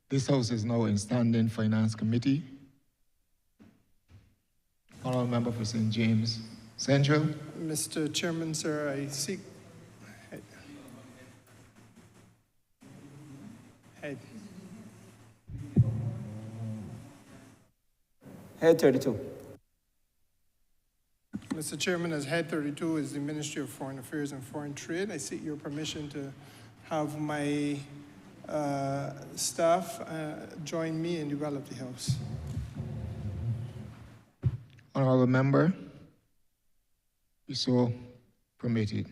This House is now in standing Finance Committee. Honourable Member for St. James Central. Mr. Chairman, sir, I seek... Head 32. Mr. Chairman, as Head 32 is the Ministry of Foreign Affairs and Foreign Trade, I seek your permission to have my staff join me in the well of the House. Honourable Member, be so permitted.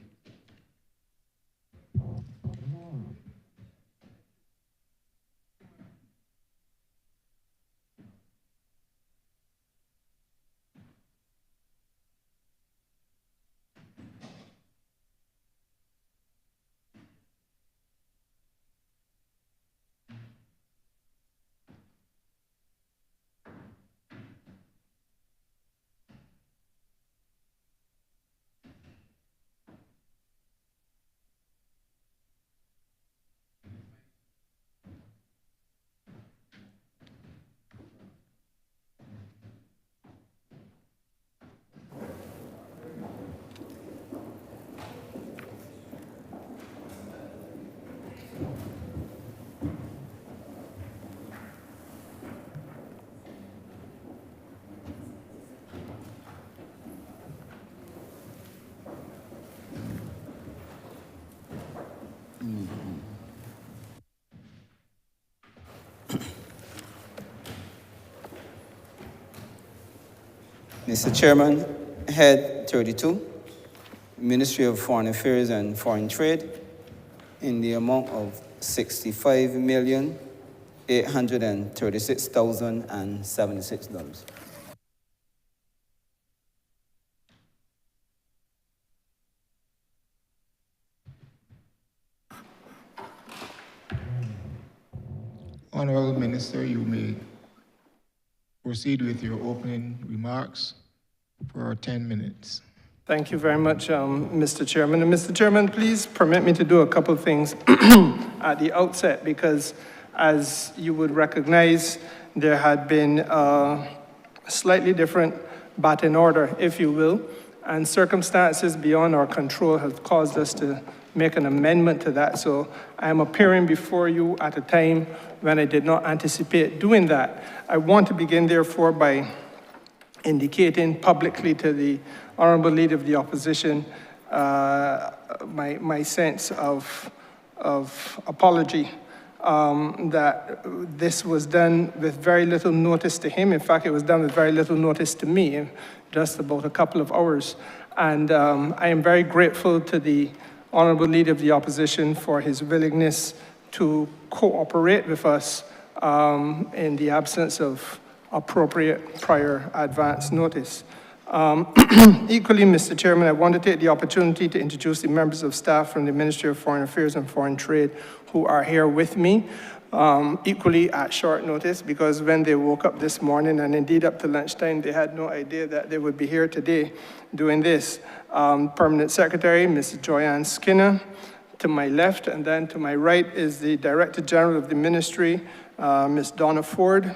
Mr. Chairman, Head 32, Ministry of Foreign Affairs and Foreign Trade, in the amount of $65,836,076. Honourable Minister, you may proceed with your opening remarks for 10 minutes. Thank you very much, Mr. Chairman. And Mr. Chairman, please permit me to do a couple of things at the outset, because as you would recognize, there had been a slightly different batting order, if you will, and circumstances beyond our control have caused us to make an amendment to that. So I am appearing before you at a time when I did not anticipate doing that. I want to begin, therefore, by indicating publicly to the Honourable Leader of the Opposition my sense of apology that this was done with very little notice to him. In fact, it was done with very little notice to me, just about a couple of hours. And I am very grateful to the Honourable Leader of the Opposition for his willingness to cooperate with us in the absence of appropriate prior advance notice. Equally, Mr. Chairman, I want to take the opportunity to introduce the members of staff from the Ministry of Foreign Affairs and Foreign Trade who are here with me, equally at short notice, because when they woke up this morning, and indeed up to lunchtime, they had no idea that they would be here today doing this. Permanent Secretary, Ms. Joyanne Skinner, to my left, and then to my right is the Director General of the Ministry, Ms. Donna Ford.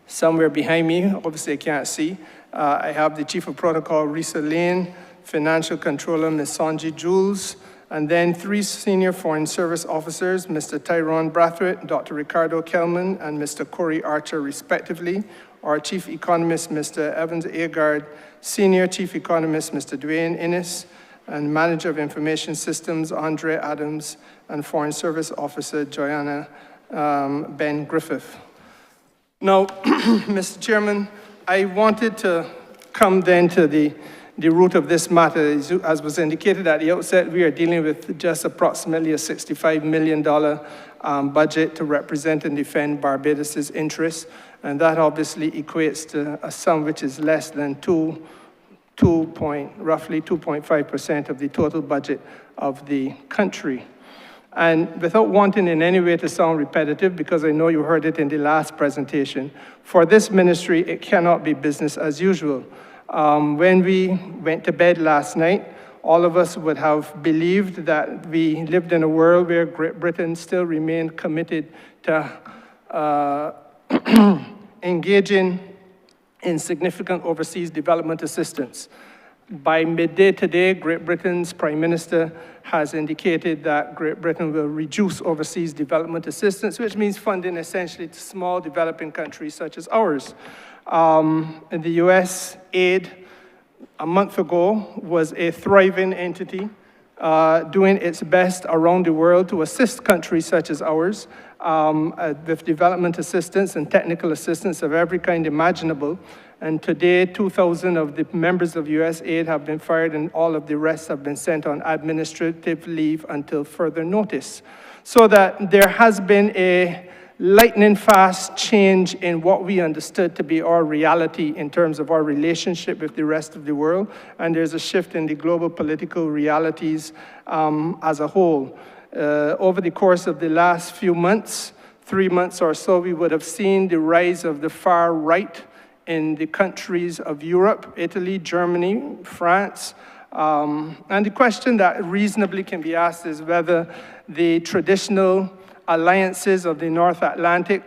Somewhere behind me, obviously I can't see, I have the Chief of Protocol, Risa Lane, Financial Controller, Ms. Sanji Jules, and then three senior Foreign Service officers, Mr. Tyrone Brathwaite, Dr. Ricardo Kelman, and Mr. Corey Archer, respectively. Our Chief Economist, Mr. Evans Agard, Senior Chief Economist, Mr. Dwayne Innes, and Manager of Information Systems, Andre Adams, and Foreign Service Officer, Joanna Ben Griffith. Now, Mr. Chairman, I wanted to come then to the root of this matter. As was indicated at the outset, we are dealing with just approximately a $65 million budget to represent and defend Barbados's interests, and that obviously equates to a sum which is less than roughly 2.5% of the total budget of the country. And without wanting in any way to sound repetitive, because I know you heard it in the last presentation, for this ministry, it cannot be business as usual. When we went to bed last night, all of us would have believed that we lived in a world where Great Britain still remained committed to engaging in significant overseas development assistance. By midday today, Great Britain's Prime Minister has indicated that Great Britain will reduce overseas development assistance, which means funding essentially to small developing countries such as ours. In the US, aid a month ago was a thriving entity doing its best around the world to assist countries such as ours with development assistance and technical assistance of every kind imaginable. And today, 2,000 of the members of USAID have been fired and all of the rest have been sent on administrative leave until further notice. So that there has been a lightning fast change in what we understood to be our reality in terms of our relationship with the rest of the world. And there's a shift in the global political realities as a whole. Over the course of the last few months, 3 months or so, we would have seen the rise of the far right in the countries of Europe, Italy, Germany, France. And the question that reasonably can be asked is whether the traditional alliances of the North Atlantic,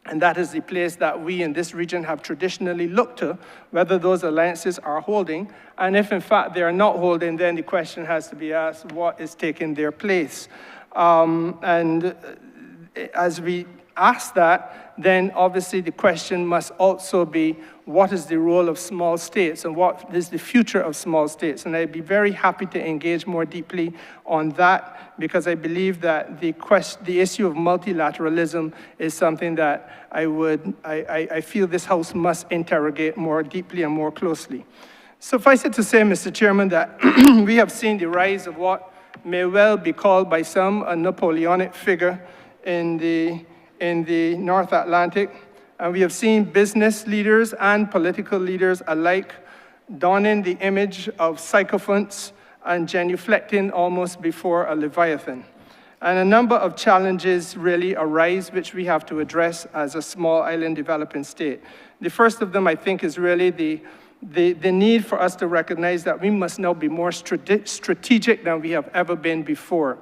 and that is the place that we in this region have traditionally looked to, whether those alliances are holding. And if in fact they are not holding, then the question has to be asked, what is taking their place? And as we ask that, then obviously the question must also be, what is the role of small states and what is the future of small states? And I'd be very happy to engage more deeply on that, because I believe that the issue of multilateralism is something that I feel this House must interrogate more deeply and more closely. Suffice it to say, Mr. Chairman, that we have seen the rise of what may well be called by some a Napoleonic figure in the North Atlantic, and we have seen business leaders and political leaders alike donning the image of sycophants and genuflecting almost before a Leviathan. And a number of challenges really arise which we have to address as a small island developing state. The first of them, I think, is really the need for us to recognize that we must now be more strategic than we have ever been before.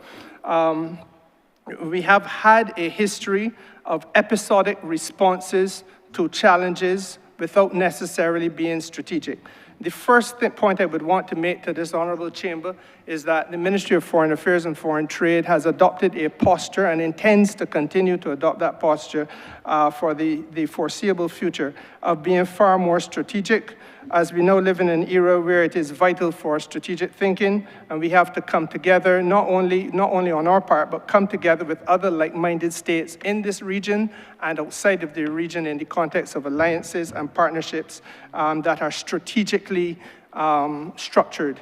We have had a history of episodic responses to challenges without necessarily being strategic. The first point I would want to make to this honorable chamber is that the Ministry of Foreign Affairs and Foreign Trade has adopted a posture and intends to continue to adopt that posture for the foreseeable future of being far more strategic, as we now live in an era where it is vital for strategic thinking, and we have to come together, not only on our part, but come together with other like-minded states in this region and outside of the region in the context of alliances and partnerships that are strategically structured.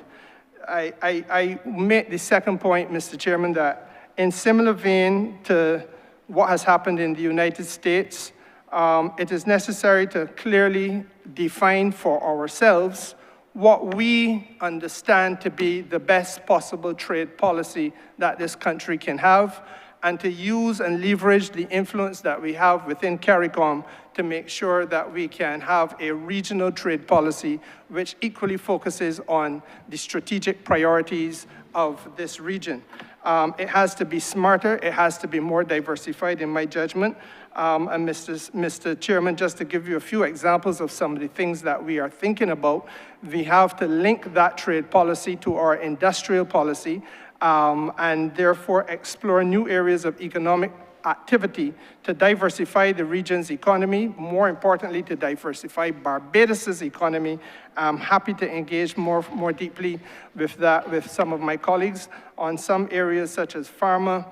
I make the second point, Mr. Chairman, that in similar vein to what has happened in the United States, it is necessary to clearly define for ourselves what we understand to be the best possible trade policy that this country can have, and to use and leverage the influence that we have within CARICOM to make sure that we can have a regional trade policy which equally focuses on the strategic priorities of this region. It has to be smarter, it has to be more diversified in my judgment. And Mr. Chairman, just to give you a few examples of some of the things that we are thinking about, we have to link that trade policy to our industrial policy, and therefore explore new areas of economic activity to diversify the region's economy, more importantly, to diversify Barbados's economy. I'm happy to engage more deeply with that with some of my colleagues on some areas such as pharma,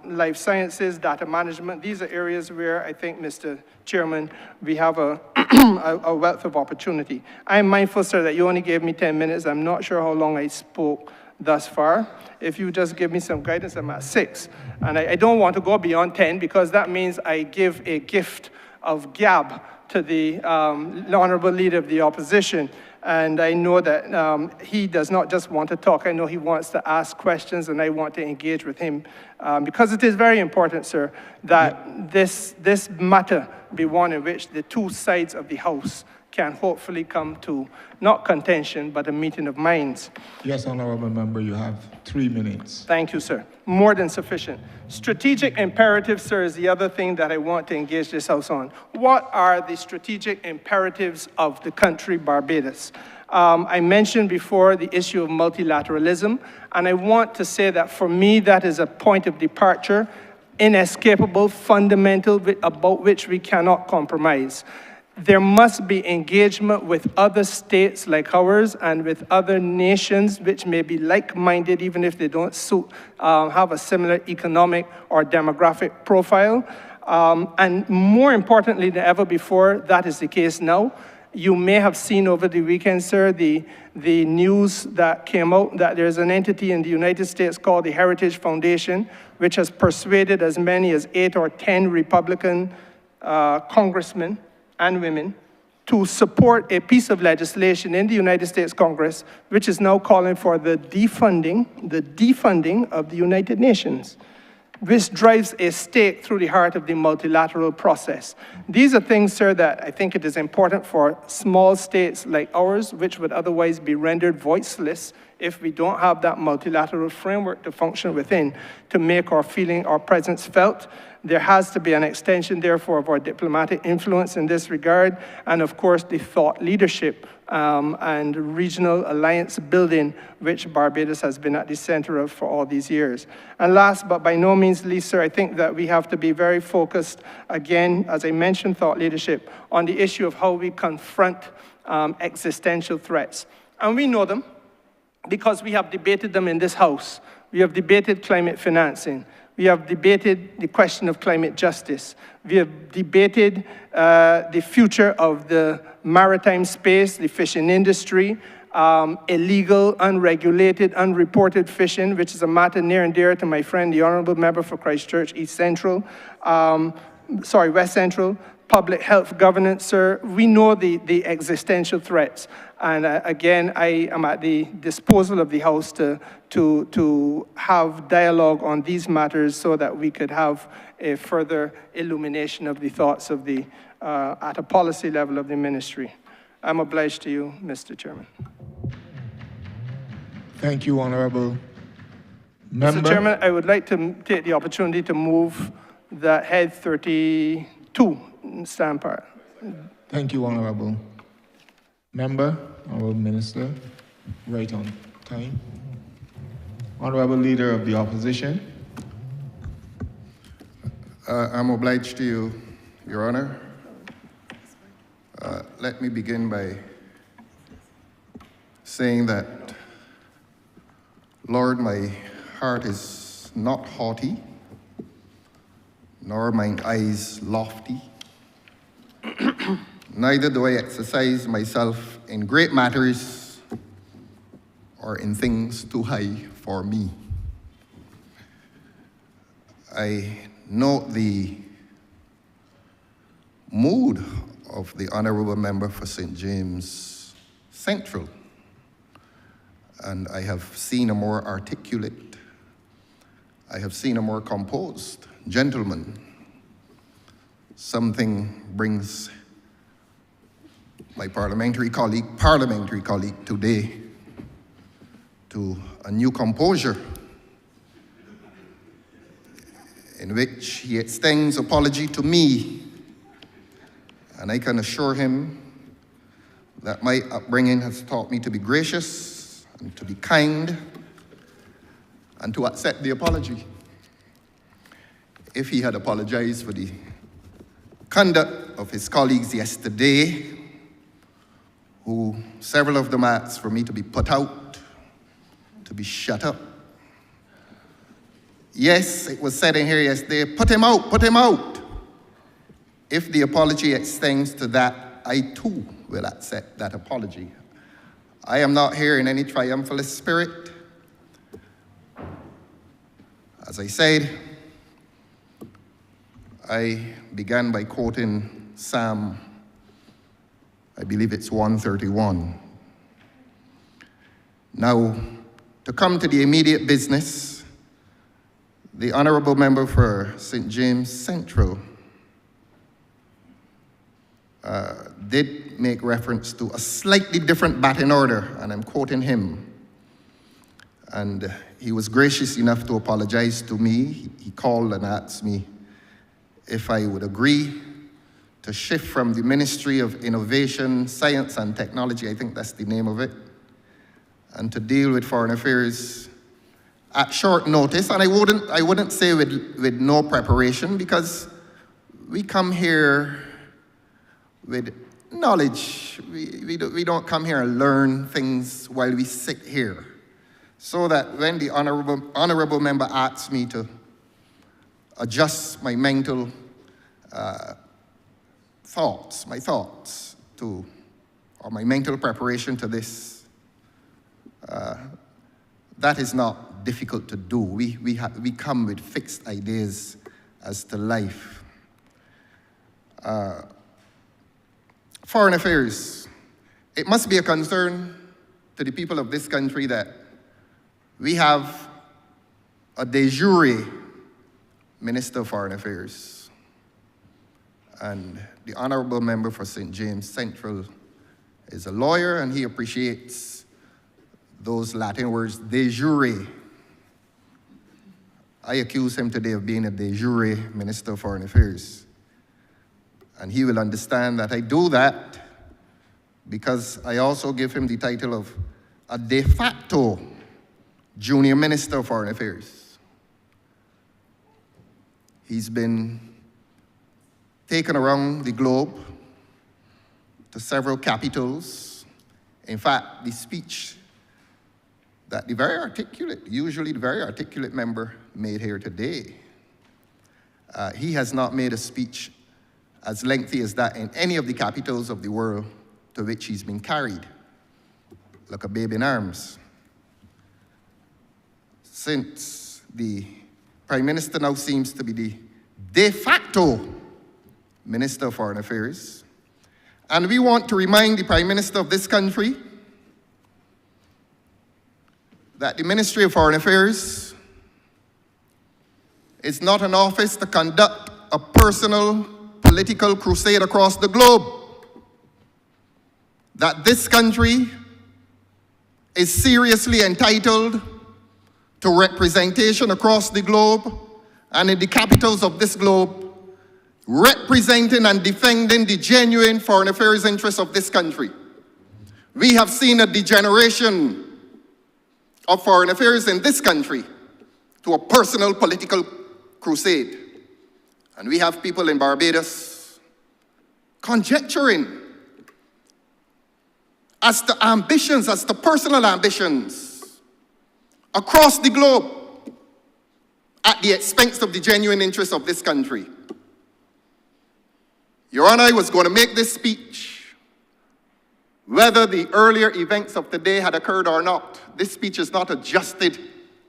life sciences, data management. These are areas where I think, Mr. Chairman, we have a wealth of opportunity. I'm mindful, sir, that you only gave me 10 minutes. I'm not sure how long I spoke thus far. If you just give me some guidance, I'm at 6. And I don't want to go beyond 10 because that means I give a gift of gab to the Honourable Leader of the Opposition. And I know that he does not just want to talk. I know he wants to ask questions, and I want to engage with him. Because it is very important, sir, that this matter be one in which the two sides of the House can hopefully come to not contention, but a meeting of minds. Yes, Honourable Member, you have 3 minutes. Thank you, sir. More than sufficient. Strategic imperatives, sir, is the other thing that I want to engage this House on. What are the strategic imperatives of the country, Barbados? I mentioned before the issue of multilateralism, and I want to say that for me, that is a point of departure, inescapable, fundamental, about which we cannot compromise. There must be engagement with other states like ours and with other nations which may be like-minded, even if they don't have a similar economic or demographic profile. And more importantly than ever before, that is the case now. You may have seen over the weekend, sir, the news that came out that there's an entity in the United States called the Heritage Foundation, which has persuaded as many as 8 or 10 Republican congressmen and women to support a piece of legislation in the United States Congress, which is now calling for the defunding of the United Nations, which drives a stake through the heart of the multilateral process. These are things, sir, that I think it is important for small states like ours, which would otherwise be rendered voiceless if we don't have that multilateral framework to function within, to make our presence felt. There has to be an extension, therefore, of our diplomatic influence in this regard, and of course, the thought leadership and regional alliance building, which Barbados has been at the center of for all these years. And last, but by no means least, sir, I think that we have to be very focused, again, as I mentioned, thought leadership, on the issue of how we confront existential threats. And we know them, because we have debated them in this House. We have debated climate financing. We have debated the question of climate justice. We have debated the future of the maritime space, the fishing industry, illegal, unregulated, unreported fishing, which is a matter near and dear to my friend, the Honourable Member for Christchurch West Central, public health governance, sir. We know the existential threats. And again, I am at the disposal of the House to have dialogue on these matters so that we could have a further illumination of the thoughts of at a policy level of the ministry. I'm obliged to you, Mr. Chairman. Thank you, Honourable Member. Mr. Chairman, I would like to take the opportunity to move that head 32 stand part. Thank you, Honourable Member, Honourable Minister, right on time. Honourable Leader of the Opposition. I'm obliged to you, Your Honor. Let me begin by saying that, Lord, my heart is not haughty, nor mine eyes lofty. Neither do I exercise myself in great matters or in things too high for me. I note the mood of the Honourable Member for St. James Central, and I have seen a more articulate, I have seen a more composed gentleman. Something brings my parliamentary colleague today to a new composure in which he extends apology to me, and I can assure him that my upbringing has taught me to be gracious and to be kind and to accept the apology. If he had apologized for the conduct of his colleagues yesterday, who several of them asked for me to be put out, to be shut up. Yes, it was said in here yesterday, put him out, put him out. If the apology extends to that, I too will accept that apology. I am not here in any triumphalist spirit. As I said, I began by quoting Psalm, I believe it's 131. Now, to come to the immediate business, the Honourable Member for St. James Central did make reference to a slightly different batting order, and I'm quoting him. And he was gracious enough to apologize to me. He called and asked me if I would agree to shift from the Ministry of Innovation, Science and Technology, I think that's the name of it, and to deal with foreign affairs at short notice. And I wouldn't say with no preparation, because we come here with knowledge. We don't come here and learn things while we sit here. So that when the honorable member asks me to adjust my mental thoughts to, or my mental preparation to this, that is not difficult to do. We come with fixed ideas as to life. Foreign affairs. It must be a concern to the people of this country that we have a de jure Minister of Foreign Affairs. And the honorable member for St. James Central is a lawyer, and he appreciates those Latin words, de jure. I accuse him today of being a de jure Minister of Foreign Affairs. And he will understand that I do that because I also give him the title of a de facto Junior Minister of Foreign Affairs. He's been taken around the globe to several capitals. In fact, the speech that usually the very articulate member made here today, he has not made a speech as lengthy as that in any of the capitals of the world to which he's been carried, like a baby in arms. Since the Prime Minister now seems to be the de facto Minister of Foreign Affairs, and we want to remind the Prime Minister of this country that the Ministry of Foreign Affairs is not an office to conduct a personal political crusade across the globe. That this country is seriously entitled to representation across the globe and in the capitals of this globe, representing and defending the genuine foreign affairs interests of this country. We have seen a degeneration of foreign affairs in this country to a personal political crusade. And we have people in Barbados conjecturing as to ambitions, as to personal ambitions across the globe at the expense of the genuine interests of this country. Your Honor, I was going to make this speech whether the earlier events of today had occurred or not. This speech is not adjusted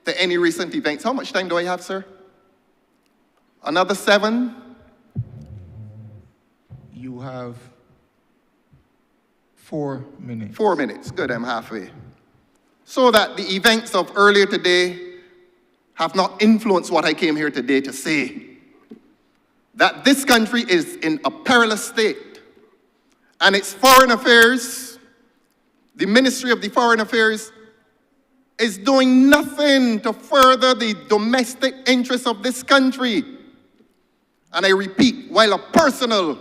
to any recent events. How much time do I have, sir? Another 7? You have 4 minutes. 4 minutes. Good, I'm halfway. So that the events of earlier today have not influenced what I came here today to say. That this country is in a perilous state. And its foreign affairs, the Ministry of the Foreign Affairs, is doing nothing to further the domestic interests of this country. And I repeat, while a personal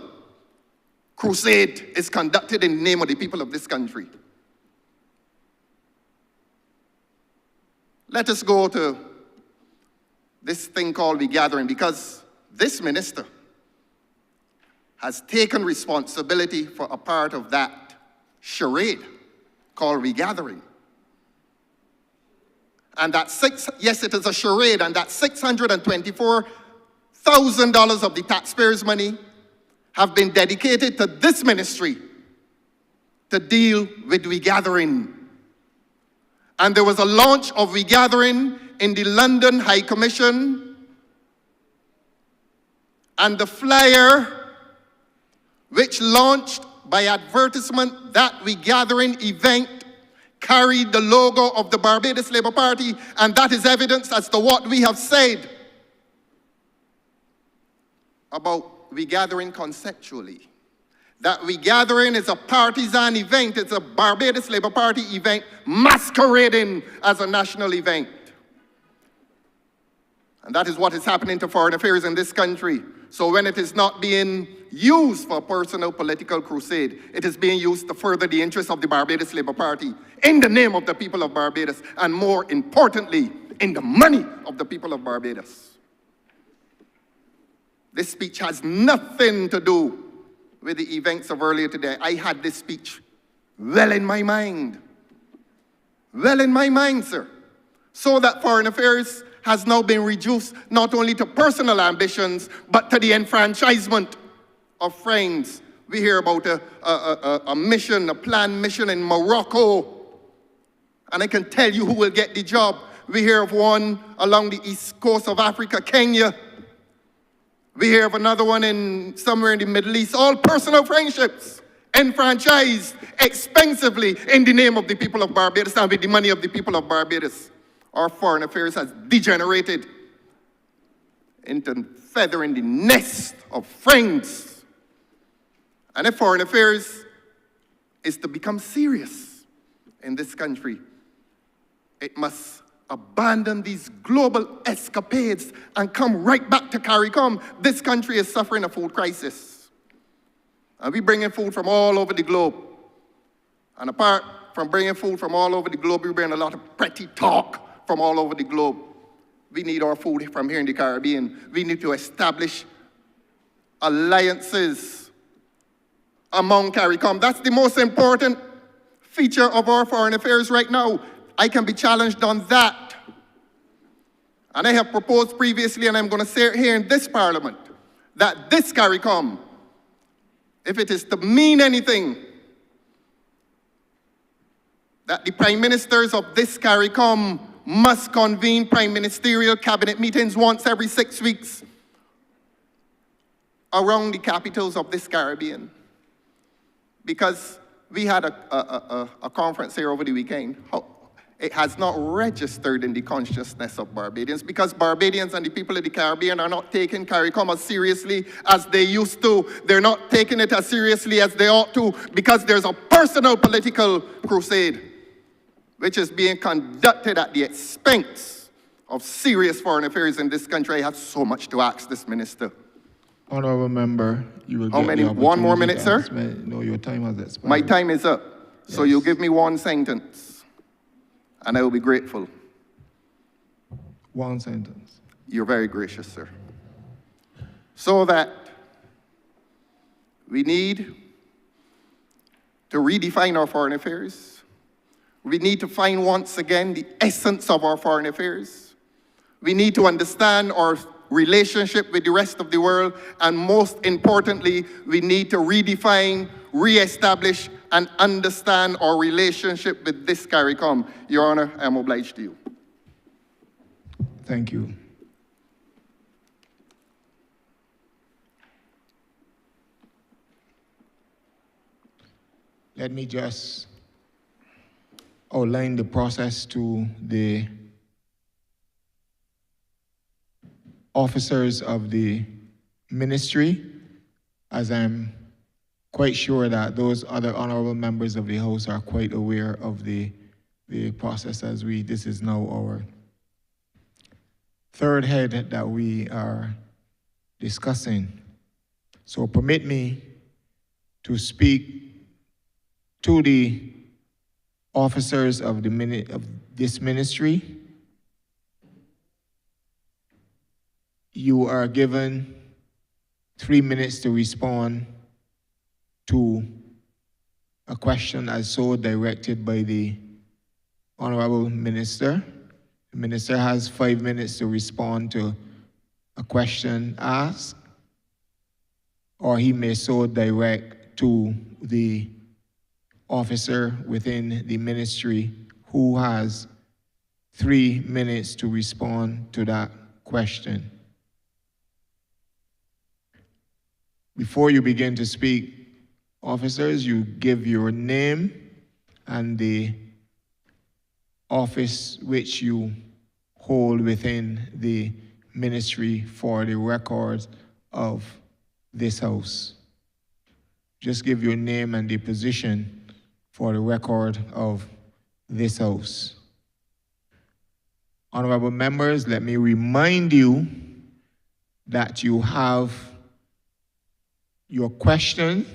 crusade is conducted in the name of the people of this country. Let us go to this thing called regathering, because this minister has taken responsibility for a part of that charade called regathering. And that yes, it is a charade, and that $624,000 of the taxpayers' money have been dedicated to this ministry to deal with regathering. And there was a launch of regathering in the London High Commission, and the flyer which launched by advertisement that regathering event carried the logo of the Barbados Labour Party, and that is evidence as to what we have said about regathering conceptually. that we gathering is a partisan event. It's a Barbados Labour Party event masquerading as a national event. And that is what is happening to foreign affairs in this country. So when it is not being used for a personal political crusade, it is being used to further the interests of the Barbados Labour Party in the name of the people of Barbados, and more importantly, in the money of the people of Barbados. This speech has nothing to do with the events of earlier today. I had this speech well in my mind. Well in my mind, sir. So that foreign affairs has now been reduced not only to personal ambitions, but to the enfranchisement of friends. We hear about a mission, a planned mission in Morocco, and I can tell you who will get the job. We hear of one along the east coast of Africa, Kenya. We hear of another one somewhere in the Middle East. All personal friendships, enfranchised expensively in the name of the people of Barbados and with the money of the people of Barbados. Our foreign affairs has degenerated into feathering the nest of friends. And if foreign affairs is to become serious in this country, it must abandon these global escapades and come right back to CARICOM. This country is suffering a food crisis. And we bring in food from all over the globe. And apart from bringing food from all over the globe, we bring a lot of pretty talk from all over the globe. We need our food from here in the Caribbean. We need to establish alliances among CARICOM. That's the most important feature of our foreign affairs right now. I can be challenged on that. And I have proposed previously, and I'm going to say it here in this Parliament, that this CARICOM, if it is to mean anything, that the prime ministers of this CARICOM must convene prime ministerial cabinet meetings once every 6 weeks around the capitals of this Caribbean. Because we had a conference here over the weekend. It has not registered in the consciousness of Barbadians, because Barbadians and the people of the Caribbean are not taking CARICOM as seriously as they used to. They're not taking it as seriously as they ought to, because there's a personal political crusade which is being conducted at the expense of serious foreign affairs in this country. I have so much to ask this minister. Honourable member, you will How get many? the One more opportunity minute, to sir? ask me. No, your time has expired. My time is up. So Yes. you give me one sentence, and I will be grateful. One sentence. You're very gracious, sir. So that we need to redefine our foreign affairs. We need to find once again the essence of our foreign affairs. We need to understand our relationship with the rest of the world. And most importantly, we need to redefine, reestablish, and understand our relationship with this CARICOM. Your Honor, I am obliged to you. Thank you. Let me just outline the process to the officers of the ministry, as I'm quite sure that those other honorable members of the House are quite aware of the process, as this is now our third head that we are discussing. So permit me to speak to the officers of this ministry. You are given 3 minutes to respond to a question as so directed by the Honourable Minister. The Minister has 5 minutes to respond to a question asked, or he may so direct to the officer within the ministry who has 3 minutes to respond to that question. Before you begin to speak, officers, you give your name and the office which you hold within the ministry for the records of this House. Just give your name and the position for the record of this House. Honorable members, let me remind you that you have your question,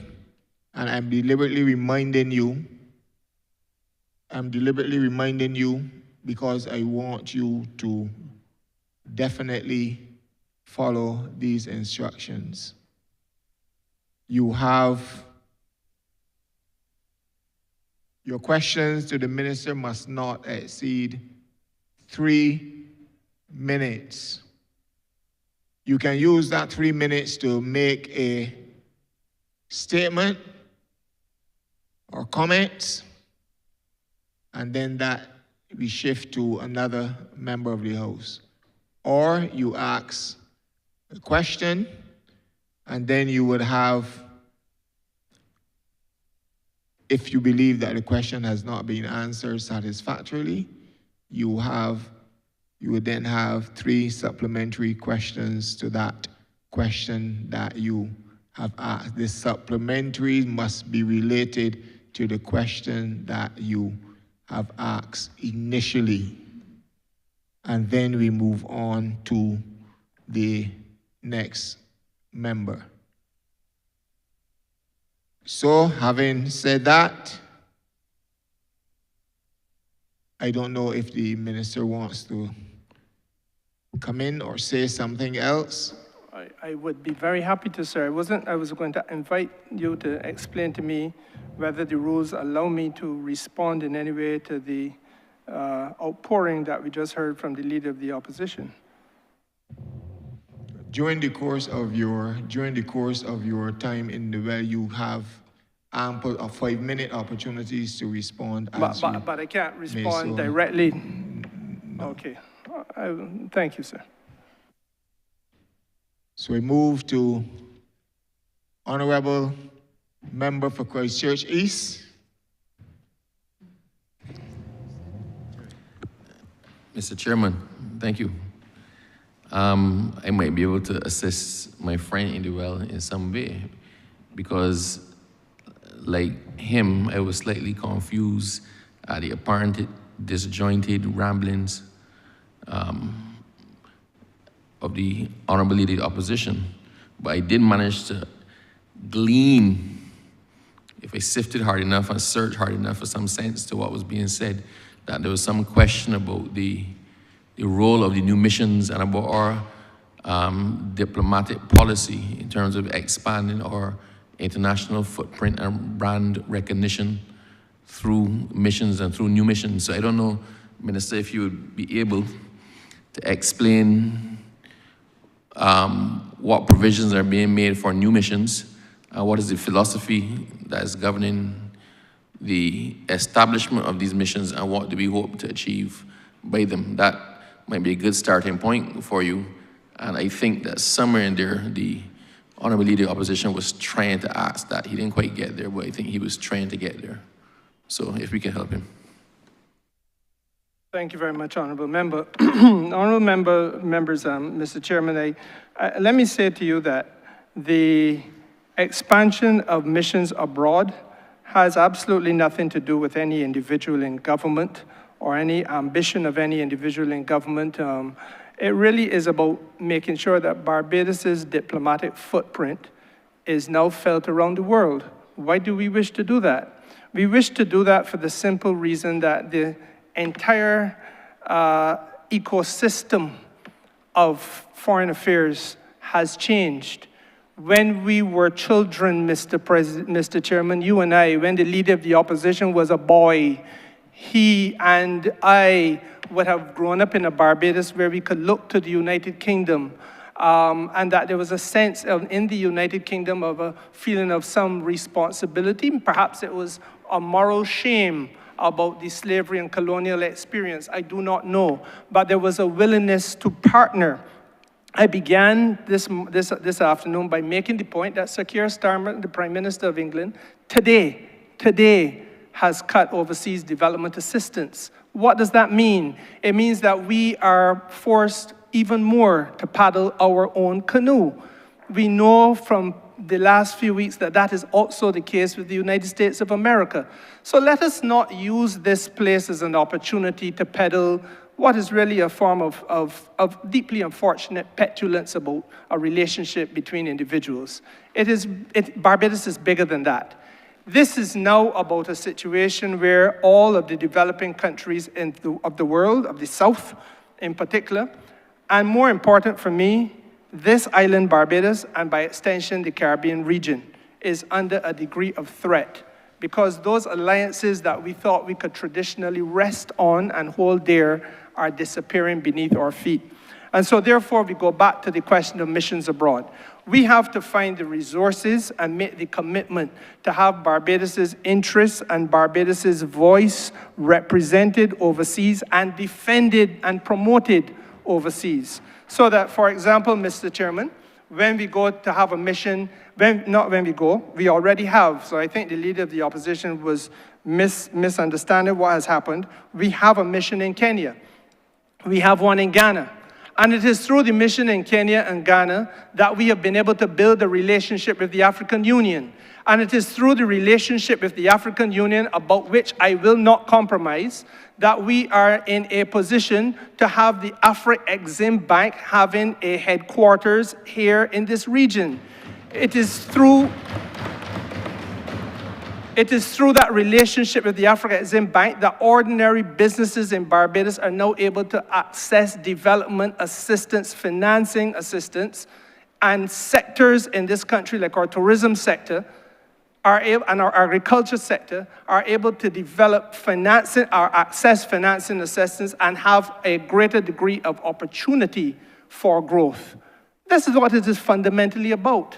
and I'm deliberately reminding you because I want you to definitely follow these instructions. You have your questions to the minister must not exceed 3 minutes. You can use that 3 minutes to make a statement or comments, and then that we shift to another member of the House. Or you ask a question, and then you would have, if you believe that the question has not been answered satisfactorily, you would then have 3 supplementary questions to that question that you have asked. The supplementary must be related to the question that you have asked initially. And then we move on to the next member. So, having said that, I don't know if the minister wants to come in or say something else. I would be very happy to, sir. I was going to invite you to explain to me whether the rules allow me to respond in any way to the outpouring that we just heard from the leader of the opposition. During the course of your time in the well, you have ample of 5-minute opportunities to respond. But I can't respond directly. No. Okay. Thank you, sir. So we move to Honourable Member for Christchurch East. Mr. Chairman, thank you. I might be able to assist my friend in the well in some way because, like him, I was slightly confused at the apparent disjointed ramblings of the Honourable Leader of the Opposition. But I did manage to glean, if I sifted hard enough and searched hard enough for some sense to what was being said, that there was some question about the role of the new missions and about our diplomatic policy in terms of expanding our international footprint and brand recognition through missions and through new missions. So I don't know, Minister, if you would be able to explain what provisions are being made for new missions, what is the philosophy that is governing the establishment of these missions, and what do we hope to achieve by them. That might be a good starting point for you. And I think that somewhere in there, the Honourable Leader of the Opposition was trying to ask that. He didn't quite get there, but I think he was trying to get there. So if we can help him. Thank you very much, Honourable Member. Honourable members, Mr. Chairman, let me say to you that the expansion of missions abroad has absolutely nothing to do with any individual in government or any ambition of any individual in government. It really is about making sure that Barbados's diplomatic footprint is now felt around the world. Why do we wish to do that? We wish to do that for the simple reason that the entire ecosystem of foreign affairs has changed. When we were children, Mr. Chairman, you and I, when the leader of the opposition was a boy, he and I would have grown up in a Barbados where we could look to the United Kingdom, and that there was a sense in the United Kingdom of a feeling of some responsibility. Perhaps it was a moral shame about the slavery and colonial experience. I do not know, but there was a willingness to partner. I began this afternoon by making the point that Sir Keir Starmer, the Prime Minister of England, today has cut overseas development assistance. What does that mean? It means that we are forced even more to paddle our own canoe. we know from the last few weeks that that is also the case with the United States of America. So let us not use this place as an opportunity to peddle what is really a form of deeply unfortunate petulance about a relationship between individuals. Barbados is bigger than that. This is now about a situation where all of the developing countries of the world, of the South in particular, and more important for me, this island, Barbados, and by extension, the Caribbean region, is under a degree of threat because those alliances that we thought we could traditionally rest on and hold dear are disappearing beneath our feet. And so therefore, we go back to the question of missions abroad. We have to find the resources and make the commitment to have Barbados's interests and Barbados's voice represented overseas and defended and promoted overseas. So that, for example, Mr. Chairman, when we go to have a mission, we already have, so I think the leader of the opposition was misunderstanding what has happened. We have a mission in Kenya. We have one in Ghana. And it is through the mission in Kenya and Ghana that we have been able to build a relationship with the African Union. And it is through the relationship with the African Union, about which I will not compromise, that we are in a position to have the Afro-Exim Bank having a headquarters here in this region. It is through that relationship with the Afro-Exim Bank that ordinary businesses in Barbados are now able to access development assistance, financing assistance, and sectors in this country, like our tourism sector, and our agriculture sector, are able to develop financing, or access financing assistance, and have a greater degree of opportunity for growth. This is what it is fundamentally about.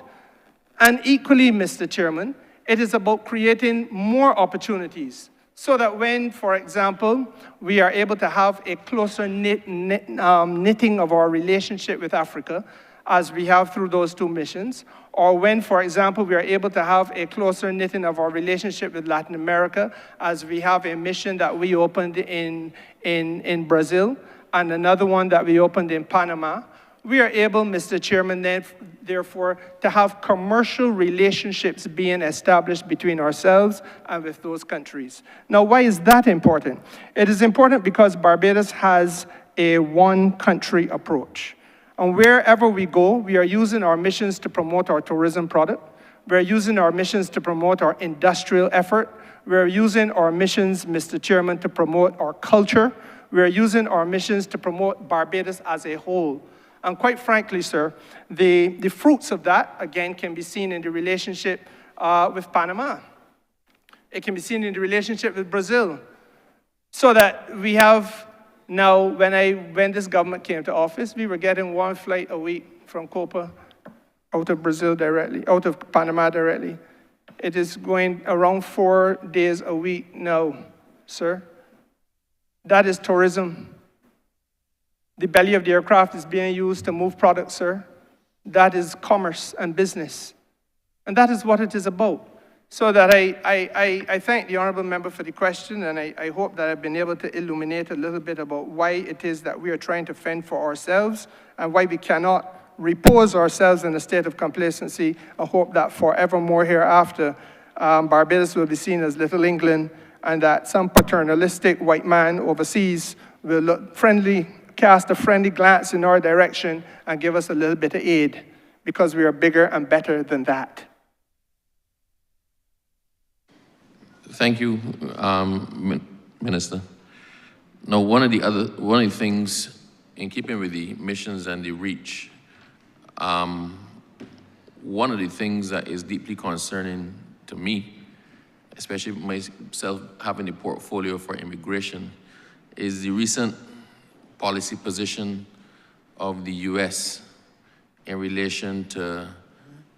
And equally, Mr. Chairman, it is about creating more opportunities so that when, for example, we are able to have a closer knitting of our relationship with Africa, as we have through those two missions, or when, for example, we are able to have a closer knitting of our relationship with Latin America, as we have a mission that we opened in Brazil, and another one that we opened in Panama, we are able, Mr. Chairman, therefore, to have commercial relationships being established between ourselves and with those countries. Now, why is that important? It is important because Barbados has a one-country approach. And wherever we go, we are using our missions to promote our tourism product. We're using our missions to promote our industrial effort. We're using our missions, Mr. Chairman, to promote our culture. We're using our missions to promote Barbados as a whole. And quite frankly, sir, the fruits of that, again, can be seen in the relationship with Panama. It can be seen in the relationship with Brazil. So that we have now, when this government came to office, we were getting one flight a week from Copa out of Brazil directly, out of Panama directly. It is going around 4 days a week now, sir. That is tourism. The belly of the aircraft is being used to move products, sir. That is commerce and business. And that is what it is about. So that I thank the Honourable Member for the question, and I hope that I've been able to illuminate a little bit about why it is that we are trying to fend for ourselves and why we cannot repose ourselves in a state of complacency. I hope that forevermore hereafter, Barbados will be seen as Little England, and that some paternalistic white man overseas will look friendly, cast a friendly glance in our direction and give us a little bit of aid, because we are bigger and better than that. Thank you, Minister. Now, one of the things, in keeping with the missions and the reach, one of the things that is deeply concerning to me, especially myself having a portfolio for immigration, is the recent policy position of the U.S. in relation to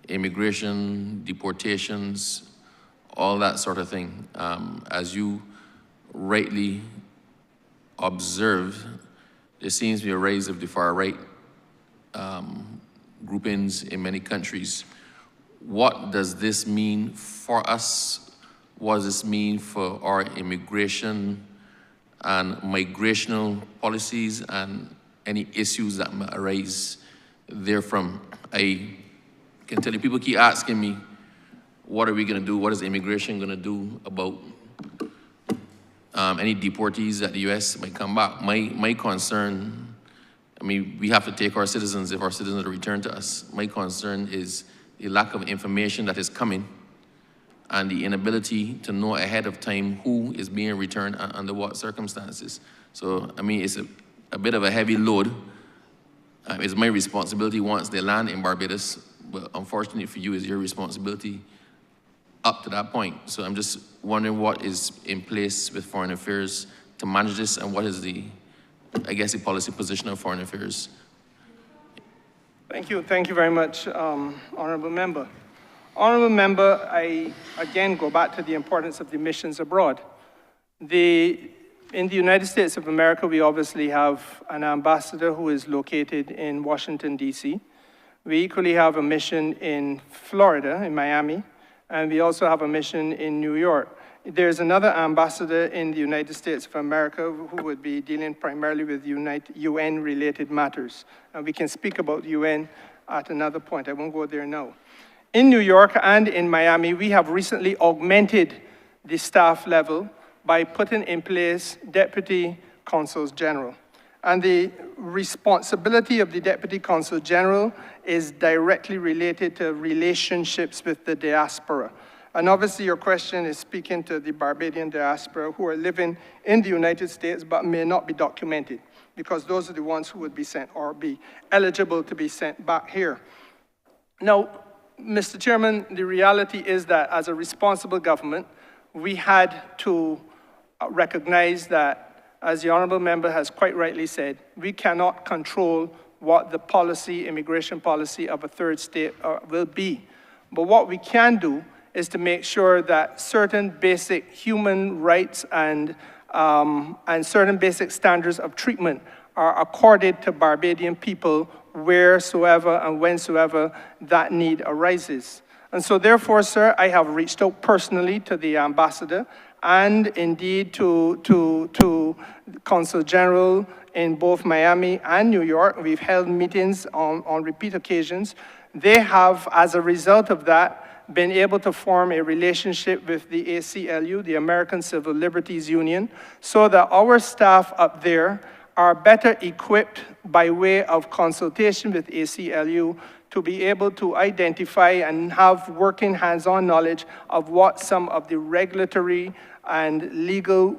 immigration, deportations, all that sort of thing. As you rightly observed, there seems to be a rise of the far-right groupings in many countries. What does this mean for us? What does this mean for our immigration and migrational policies and any issues that might arise therefrom? I can tell you, people keep asking me, what are we going to do? What is immigration going to do about any deportees that the U.S. might come back? My concern, I mean, we have to take our citizens if our citizens are returned to us. My concern is the lack of information that is coming and the inability to know ahead of time who is being returned and under what circumstances. So, I mean, it's a bit of a heavy load. It's my responsibility once they land in Barbados, but unfortunately for you, it's your responsibility up to that point. So I'm just wondering what is in place with Foreign Affairs to manage this, and what is the policy position of Foreign Affairs? Thank you very much, Honourable Member. Honourable Member, I again go back to the importance of the missions abroad. In the United States of America, we obviously have an ambassador who is located in Washington, D.C. We equally have a mission in Florida, in Miami, and we also have a mission in New York. There's another ambassador in the United States of America who would be dealing primarily with UN-related matters. And we can speak about UN at another point. I won't go there now. In New York and in Miami, we have recently augmented the staff level by putting in place deputy consuls general. And the responsibility of the deputy consul general is directly related to relationships with the diaspora. And obviously your question is speaking to the Barbadian diaspora who are living in the United States but may not be documented, because those are the ones who would be sent or be eligible to be sent back here. Now, Mr. Chairman, the reality is that as a responsible government, we had to recognize that, as the Honourable Member has quite rightly said, we cannot control what the policy, immigration policy of a third state will be. But what we can do is to make sure that certain basic human rights and certain basic standards of treatment are accorded to Barbadian people wheresoever and whensoever that need arises. And so therefore, sir, I have reached out personally to the ambassador and indeed to Consul General in both Miami and New York. We've held meetings on repeat occasions. They have, as a result of that, been able to form a relationship with the ACLU, the American Civil Liberties Union, so that our staff up there are better equipped by way of consultation with ACLU to be able to identify and have working hands-on knowledge of what some of the regulatory and legal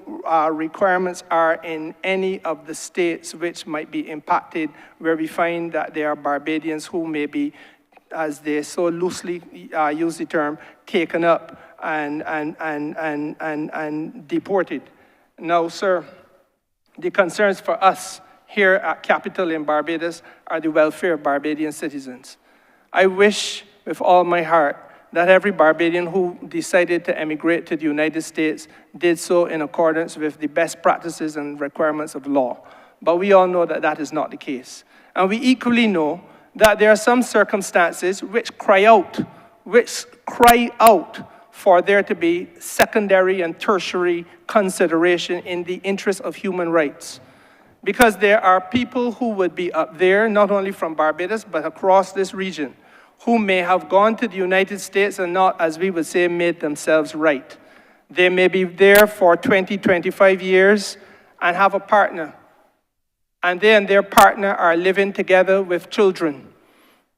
requirements are in any of the states which might be impacted, where we find that there are Barbadians who may be, as they so loosely use the term, taken up and deported. Now, sir, the concerns for us here at Capitol in Barbados are the welfare of Barbadian citizens. I wish with all my heart that every Barbadian who decided to emigrate to the United States did so in accordance with the best practices and requirements of law. But we all know that that is not the case. And we equally know that there are some circumstances which cry out for there to be secondary and tertiary consideration in the interest of human rights. Because there are people who would be up there, not only from Barbados, but across this region, who may have gone to the United States and not, as we would say, made themselves right. They may be there for 20, 25 years and have a partner. And they and their partner are living together with children.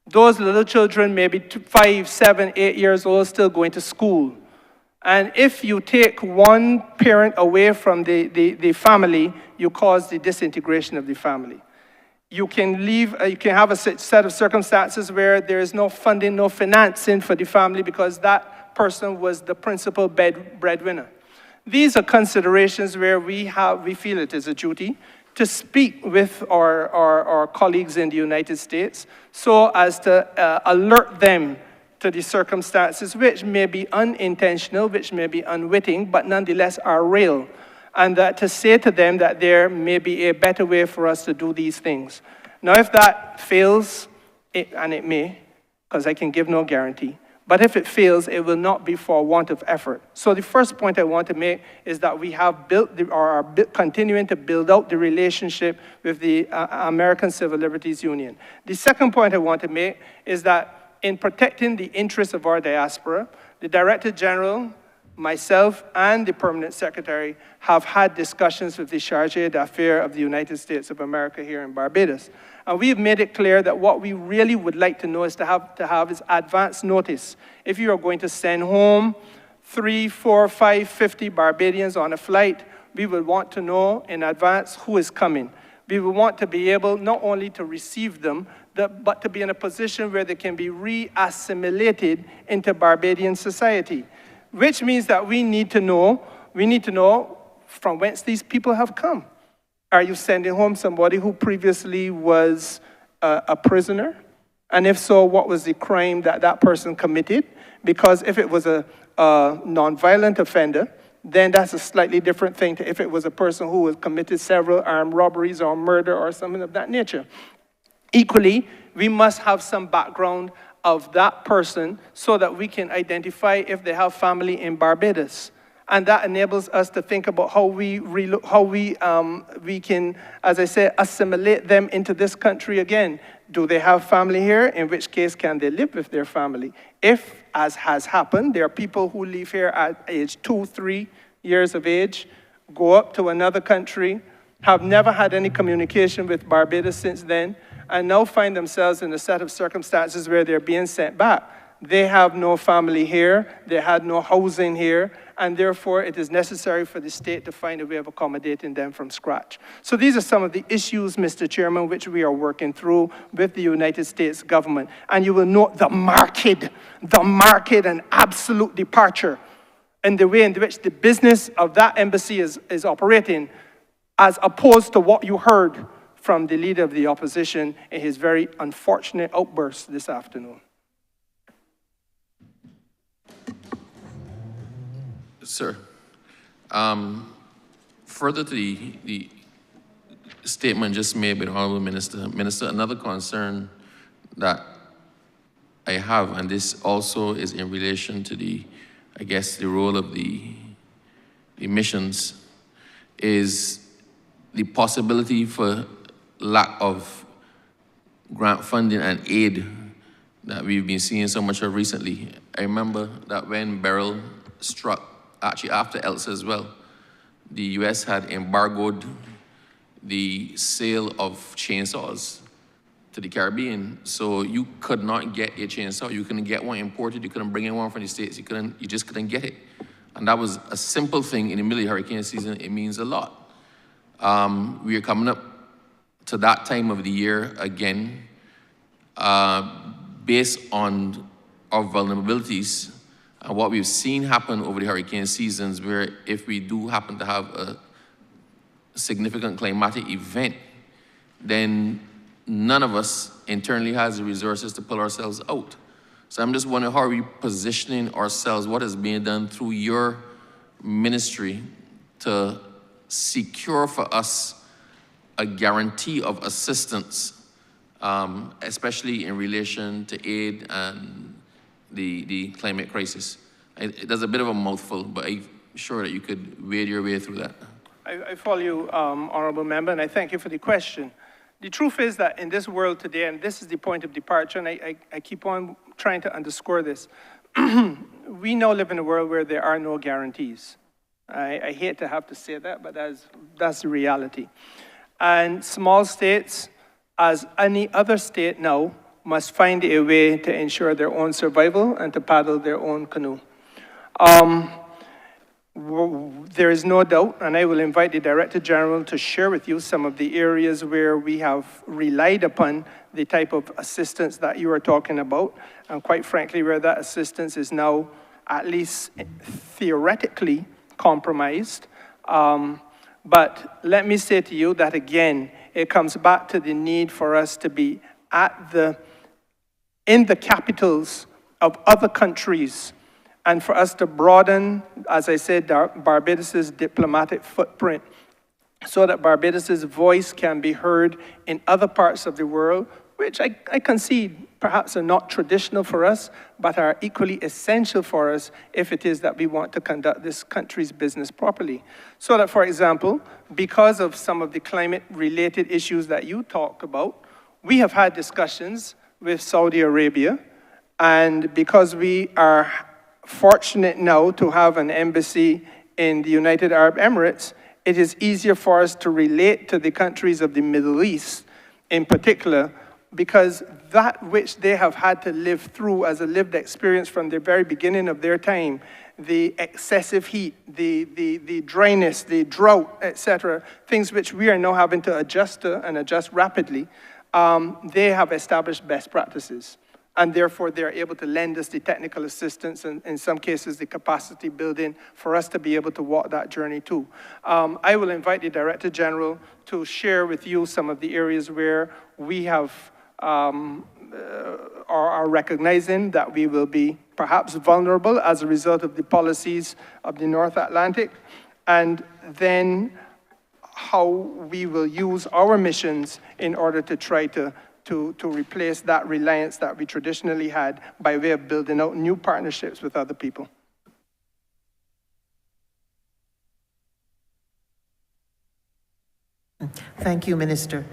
Those little children may be 5, 7, 8 years old, still going to school. And if you take one parent away from the family, you cause the disintegration of the family. You can have a set of circumstances where there is no funding, no financing for the family because that person was the principal breadwinner. These are considerations where we feel it is a duty to speak with our colleagues in the United States so as to alert them to the circumstances which may be unintentional, which may be unwitting, but nonetheless are real. And that to say to them that there may be a better way for us to do these things. Now, if that fails, and it may, because I can give no guarantee, but if it fails, it will not be for want of effort. So the first point I want to make is that we have built, or are continuing to build out the relationship with the American Civil Liberties Union. The second point I want to make is that in protecting the interests of our diaspora, the Director General, myself, and the Permanent Secretary have had discussions with the Chargé d'Affaires of the United States of America here in Barbados. And we've made it clear that what we really would like to know is to have is advance notice. If you are going to send home 3, 4, 5, 50 Barbadians on a flight, we would want to know in advance who is coming. We would want to be able not only to receive them, but to be in a position where they can be re-assimilated into Barbadian society, which means that we need to know from whence these people have come. Are you sending home somebody who previously was a prisoner? And if so, what was the crime that that person committed? Because if it was a nonviolent offender, then that's a slightly different thing to if it was a person who has committed several armed robberies or murder or something of that nature. Equally, we must have some background of that person so that we can identify if they have family in Barbados. And that enables us to think about how we can, as I say, assimilate them into this country again. Do they have family here? In which case, can they live with their family? If, as has happened, there are people who leave here at age 2, 3 years of age, go up to another country, have never had any communication with Barbados since then, and now find themselves in a set of circumstances where they're being sent back. They have no family here, they had no housing here, and therefore it is necessary for the state to find a way of accommodating them from scratch. So these are some of the issues, Mr. Chairman, which we are working through with the United States government. And you will note the marked and absolute departure in the way in which the business of that embassy is operating, as opposed to what you heard from the leader of the opposition in his very unfortunate outburst this afternoon. Sir, further to the statement just made by the Honourable Minister, another concern that I have, and this also is in relation to the role of the missions, is the possibility for lack of grant funding and aid that we've been seeing so much of recently. I remember that when Beryl struck, actually after Elsa as well, the US had embargoed the sale of chainsaws to the Caribbean. So you could not get a chainsaw. You couldn't get one imported. You couldn't bring in one from the States. You just couldn't get it. And that was a simple thing in the middle of hurricane season. It means a lot. We are coming up to that time of the year again, based on our vulnerabilities and what we've seen happen over the hurricane seasons, where if we do happen to have a significant climatic event, then none of us internally has the resources to pull ourselves out. So I'm just wondering, how are we positioning ourselves? What is being done through your ministry to secure for us a guarantee of assistance, especially in relation to aid and the climate crisis? There's a bit of a mouthful, but I'm sure that you could wade your way through that. I follow you, Honourable Member, and I thank you for the question. The truth is that in this world today, and this is the point of departure, and I keep on trying to underscore this, we now live in a world where there are no guarantees. I hate to have to say that, but that's the reality. And small states, as any other state now, must find a way to ensure their own survival and to paddle their own canoe. There is no doubt, and I will invite the Director General to share with you some of the areas where we have relied upon the type of assistance that you are talking about, and quite frankly, where that assistance is now at least theoretically compromised. But let me say to you that again, it comes back to the need for us to be in the capitals of other countries, and for us to broaden, as I said, Barbados's diplomatic footprint, so that Barbados's voice can be heard in other parts of the world, which I concede perhaps are not traditional for us, but are equally essential for us if it is that we want to conduct this country's business properly. So that, for example, because of some of the climate-related issues that you talk about, we have had discussions with Saudi Arabia And because we are fortunate now to have an embassy in the United Arab Emirates, it is easier for us to relate to the countries of the Middle East in particular, because that which they have had to live through as a lived experience from the very beginning of their time, the excessive heat, the dryness, the drought, etc., things which we are now having to adjust to and adjust rapidly, they have established best practices. And therefore, they're able to lend us the technical assistance and in some cases, the capacity building for us to be able to walk that journey too. I will invite the Director General to share with you some of the areas where we have are recognizing that we will be perhaps vulnerable as a result of the policies of the North Atlantic, and then how we will use our missions in order to try to replace that reliance that we traditionally had by way of building out new partnerships with other people. Thank you, Minister.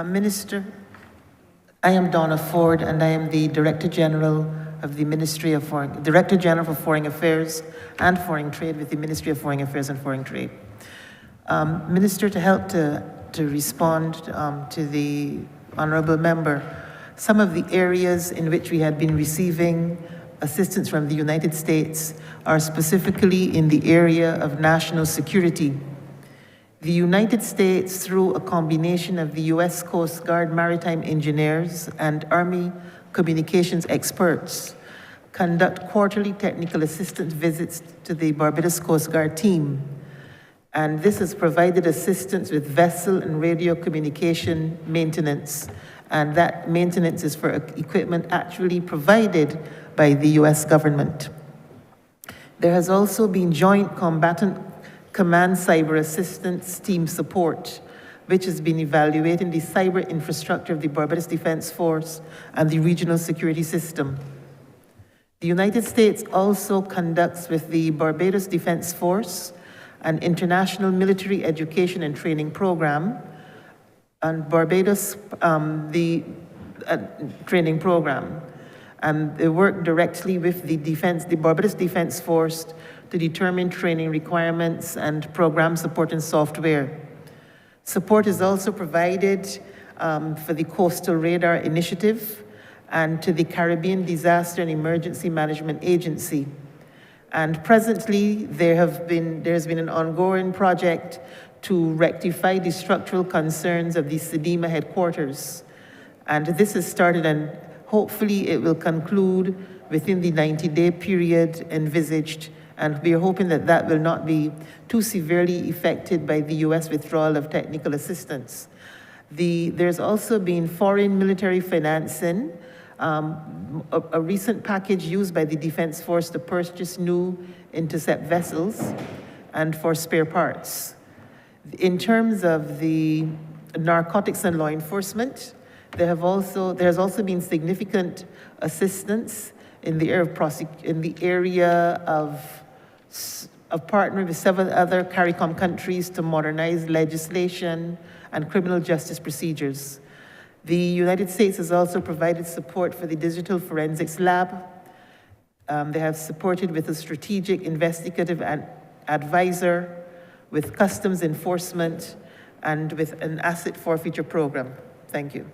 Minister, I am Donna Ford, and I am the Director General of the Ministry of Foreign, Director General for Foreign Affairs and Foreign Trade with the Ministry of Foreign Affairs and Foreign Trade. Minister, to help to respond to the Honourable Member, some of the areas in which we had been receiving assistance from the United States are specifically in the area of national security. The United States, through a combination of the U.S. Coast Guard maritime engineers and Army communications experts, conduct quarterly technical assistance visits to the Barbados Coast Guard team. And this has provided assistance with vessel and radio communication maintenance. And that maintenance is for equipment actually provided by the U.S. government. There has also been joint combatant command cyber assistance team support, which has been evaluating the cyber infrastructure of the Barbados Defense Force and the regional security system. The United States also conducts with the Barbados Defense Force an international military education and training program, and Barbados, the training program. And they work directly with the Barbados Defense Force to determine training requirements and program support and software. Support is also provided for the Coastal Radar Initiative and to the Caribbean Disaster and Emergency Management Agency. And presently, there's been an ongoing project to rectify the structural concerns of the SEDEMA headquarters. And this has started, and hopefully it will conclude within the 90-day period envisaged. And we are hoping that that will not be too severely affected by the U.S. withdrawal of technical assistance. There's also been foreign military financing, a recent package used by the Defense Force to purchase new intercept vessels and for spare parts. In terms of the narcotics and law enforcement, there has also been significant assistance in the area of partnering with several other CARICOM countries to modernize legislation and criminal justice procedures. The United States has also provided support for the Digital Forensics Lab. They have supported with a strategic investigative advisor, with customs enforcement, and with an asset forfeiture program. Thank you.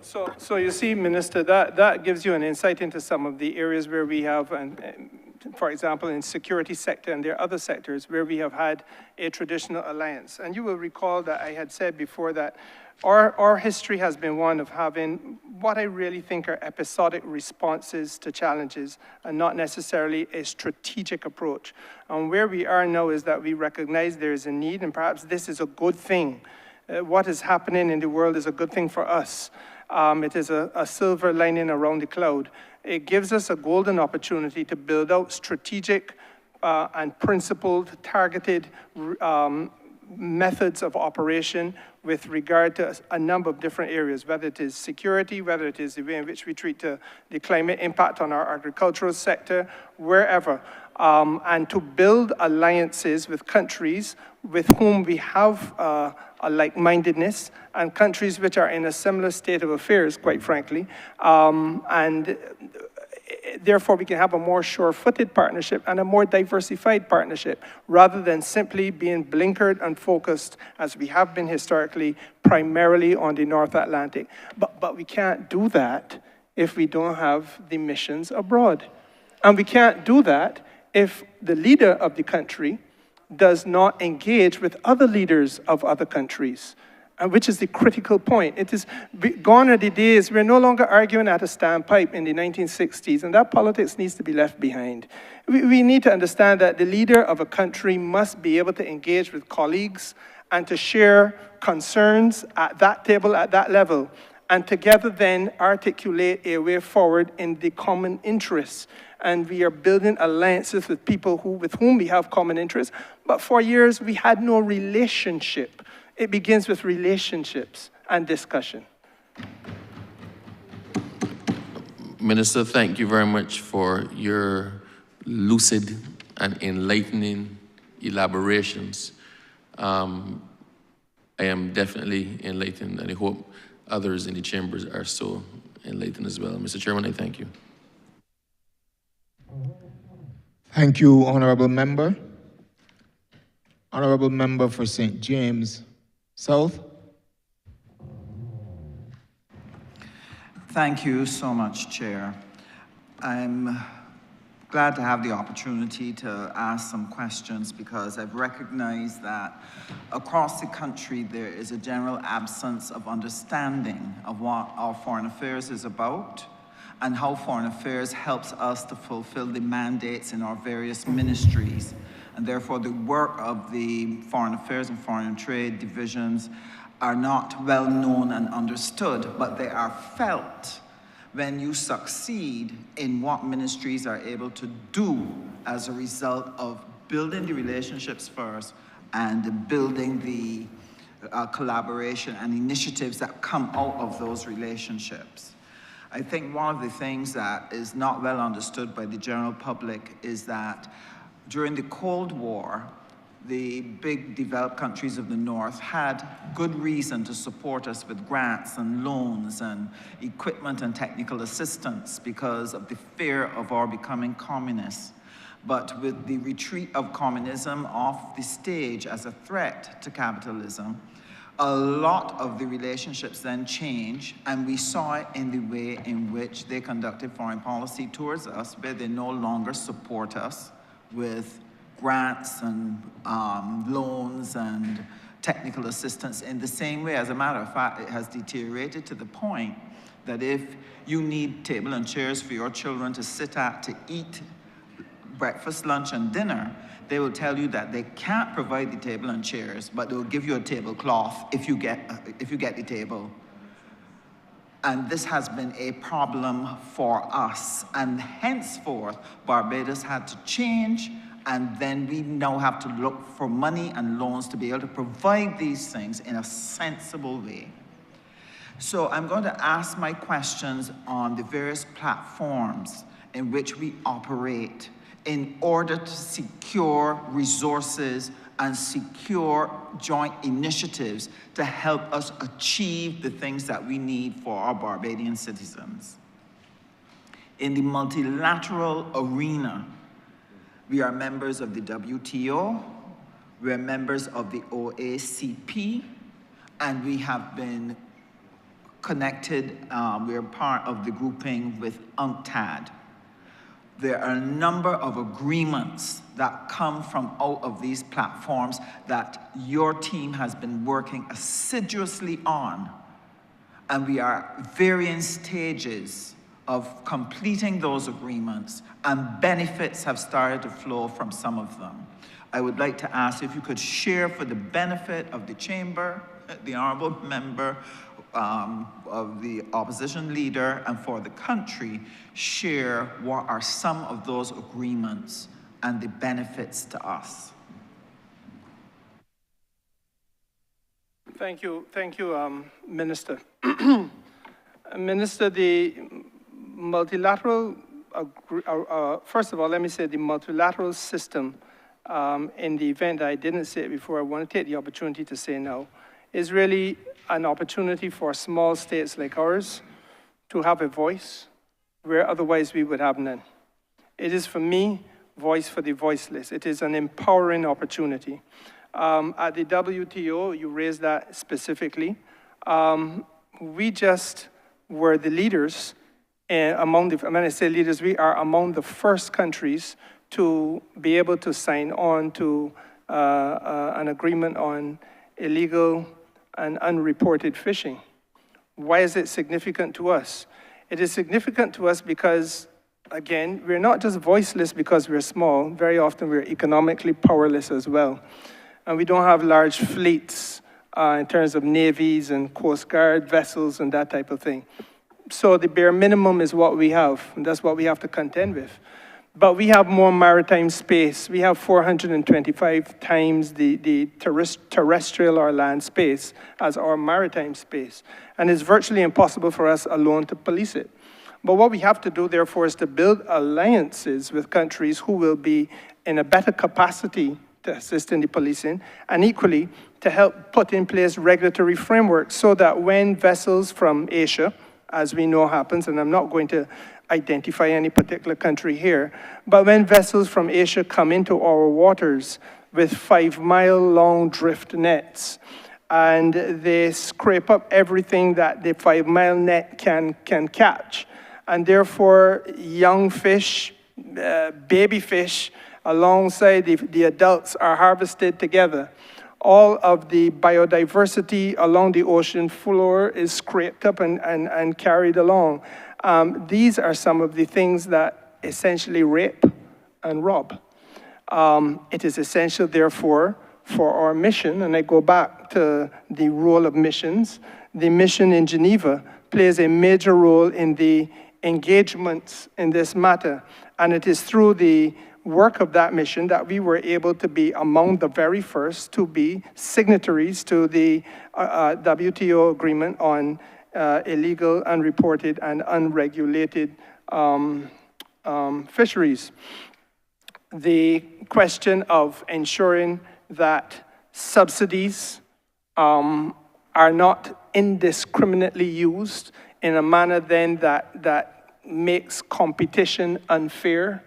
So you see, Minister, that gives you an insight into some of the areas where we have, for example, in security sector, and there are other sectors where we have had a traditional alliance. And you will recall that I had said before that our history has been one of having what I really think are episodic responses to challenges and not necessarily a strategic approach. And where we are now is that we recognize there is a need, and perhaps this is a good thing. What is happening in the world is a good thing for us. It is a silver lining around the cloud. It gives us a golden opportunity to build out strategic and principled, targeted methods of operation with regard to a number of different areas, whether it is security, whether it is the way in which we treat the climate impact on our agricultural sector, wherever. and to build alliances with countries with whom we have a like-mindedness, and countries which are in a similar state of affairs, quite frankly, and therefore we can have a more sure-footed partnership and a more diversified partnership, rather than simply being blinkered and focused, as we have been historically, primarily on the North Atlantic. But we can't do that if we don't have the missions abroad. And we can't do that if the leader of the country does not engage with other leaders of other countries, which is the critical point. It is gone are the days, we're no longer arguing at a standpipe in the 1960s, and that politics needs to be left behind. We need to understand that the leader of a country must be able to engage with colleagues and to share concerns at that table, at that level, and together then articulate a way forward in the common interests. And we are building alliances with people with whom we have common interests, but for years we had no relationship. It begins with relationships and discussion. Minister, thank you very much for your lucid and enlightening elaborations. I am definitely enlightened, and I hope others in the chambers are so enlightened as well. Mr. Chairman, I thank you. Thank you, Honourable Member. Honourable Member for St. James South. Thank you so much, Chair. I'm glad to have the opportunity to ask some questions, because I've recognized that across the country there is a general absence of understanding of what our foreign affairs is about and how foreign affairs helps us to fulfill the mandates in our various ministries. And therefore the work of the Foreign Affairs and Foreign Trade divisions are not well known and understood, but they are felt when you succeed in what ministries are able to do as a result of building the relationships first and building the collaboration and initiatives that come out of those relationships. I think one of the things that is not well understood by the general public is that during the Cold War, the big developed countries of the North had good reason to support us with grants and loans and equipment and technical assistance because of the fear of our becoming communists. But with the retreat of communism off the stage as a threat to capitalism, a lot of the relationships then changed, and we saw it in the way in which they conducted foreign policy towards us, where they no longer support us with grants and loans and technical assistance in the same way. As a matter of fact, it has deteriorated to the point that if you need table and chairs for your children to sit at to eat breakfast, lunch, and dinner, they will tell you that they can't provide the table and chairs, but they'll give you a tablecloth if you get the table. And this has been a problem for us. And henceforth, Barbados had to change, and then we now have to look for money and loans to be able to provide these things in a sensible way. So I'm going to ask my questions on the various platforms in which we operate in order to secure resources and secure joint initiatives to help us achieve the things that we need for our Barbadian citizens. In the multilateral arena, we are members of the WTO, we are members of the OACP, and we have been connected, we are part of the grouping with UNCTAD. There are a number of agreements that come from out of these platforms that your team has been working assiduously on. And we are varying stages of completing those agreements, and benefits have started to flow from some of them. I would like to ask if you could share, for the benefit of the chamber, the honorable member, of the opposition leader, and for the country, share what are some of those agreements and the benefits to us. Thank you, Minister. Minister, the multilateral first of all, let me say the multilateral system, in the event that I didn't say it before, I want to take the opportunity to say now, is really an opportunity for small states like ours to have a voice where otherwise we would have none. It is, for me, voice for the voiceless. It is an empowering opportunity. At the WTO, you raised that specifically. We just were the leaders among the, when I say leaders, we are among the first countries to be able to sign on to an agreement on illegal and unreported fishing. Why is it significant to us? It is significant to us because, again, we're not just voiceless because we're small. Very often we're economically powerless as well. And we don't have large fleets in terms of navies and Coast Guard vessels and that type of thing. So the bare minimum is what we have, and that's what we have to contend with. But we have more maritime space. We have 425 times the terrestrial or land space as our maritime space. And it's virtually impossible for us alone to police it. But what we have to do, therefore, is to build alliances with countries who will be in a better capacity to assist in the policing, and equally to help put in place regulatory frameworks so that when vessels from Asia, as we know happens, and I'm not going to identify any particular country here, but when vessels from Asia come into our waters with 5-mile-long drift nets, and they scrape up everything that the 5-mile net can catch, and therefore young fish, baby fish, alongside the adults are harvested together. All of the biodiversity along the ocean floor is scraped up and carried along. These are some of the things that essentially rape and rob. It is essential, therefore, for our mission, and I go back to the role of missions. The mission in Geneva plays a major role in the engagements in this matter, and it is through the work of that mission that we were able to be among the very first to be signatories to the WTO agreement on illegal, unreported, and unregulated fisheries. The question of ensuring that subsidies are not indiscriminately used in a manner then that makes competition unfair,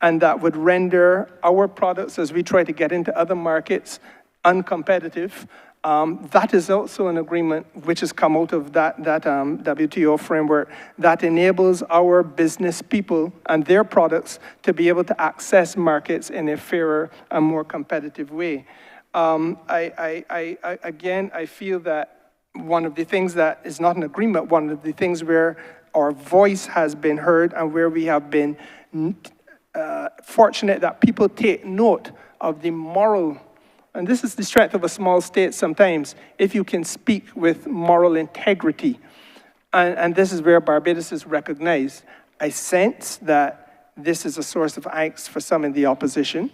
and that would render our products, as we try to get into other markets, uncompetitive. That is also an agreement which has come out of that WTO framework that enables our business people and their products to be able to access markets in a fairer and more competitive way. Again, I feel that one of the things that is not an agreement, one of the things where our voice has been heard and where we have been fortunate that people take note of the moral, and this is the strength of a small state sometimes, if you can speak with moral integrity. And this is where Barbados is recognized. I sense that this is a source of angst for some in the opposition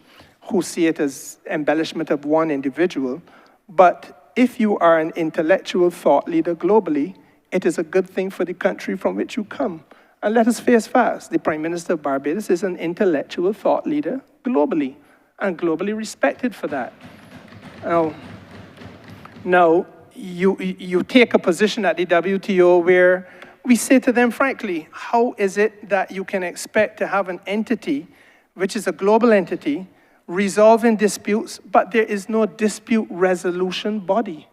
who see it as embellishment of one individual. But if you are an intellectual thought leader globally, it is a good thing for the country from which you come. And let us face facts. The Prime Minister of Barbados is an intellectual thought leader globally, and globally respected for that. Now you take a position at the WTO where we say to them, frankly, how is it that you can expect to have an entity, which is a global entity, resolving disputes, but there is no dispute resolution body?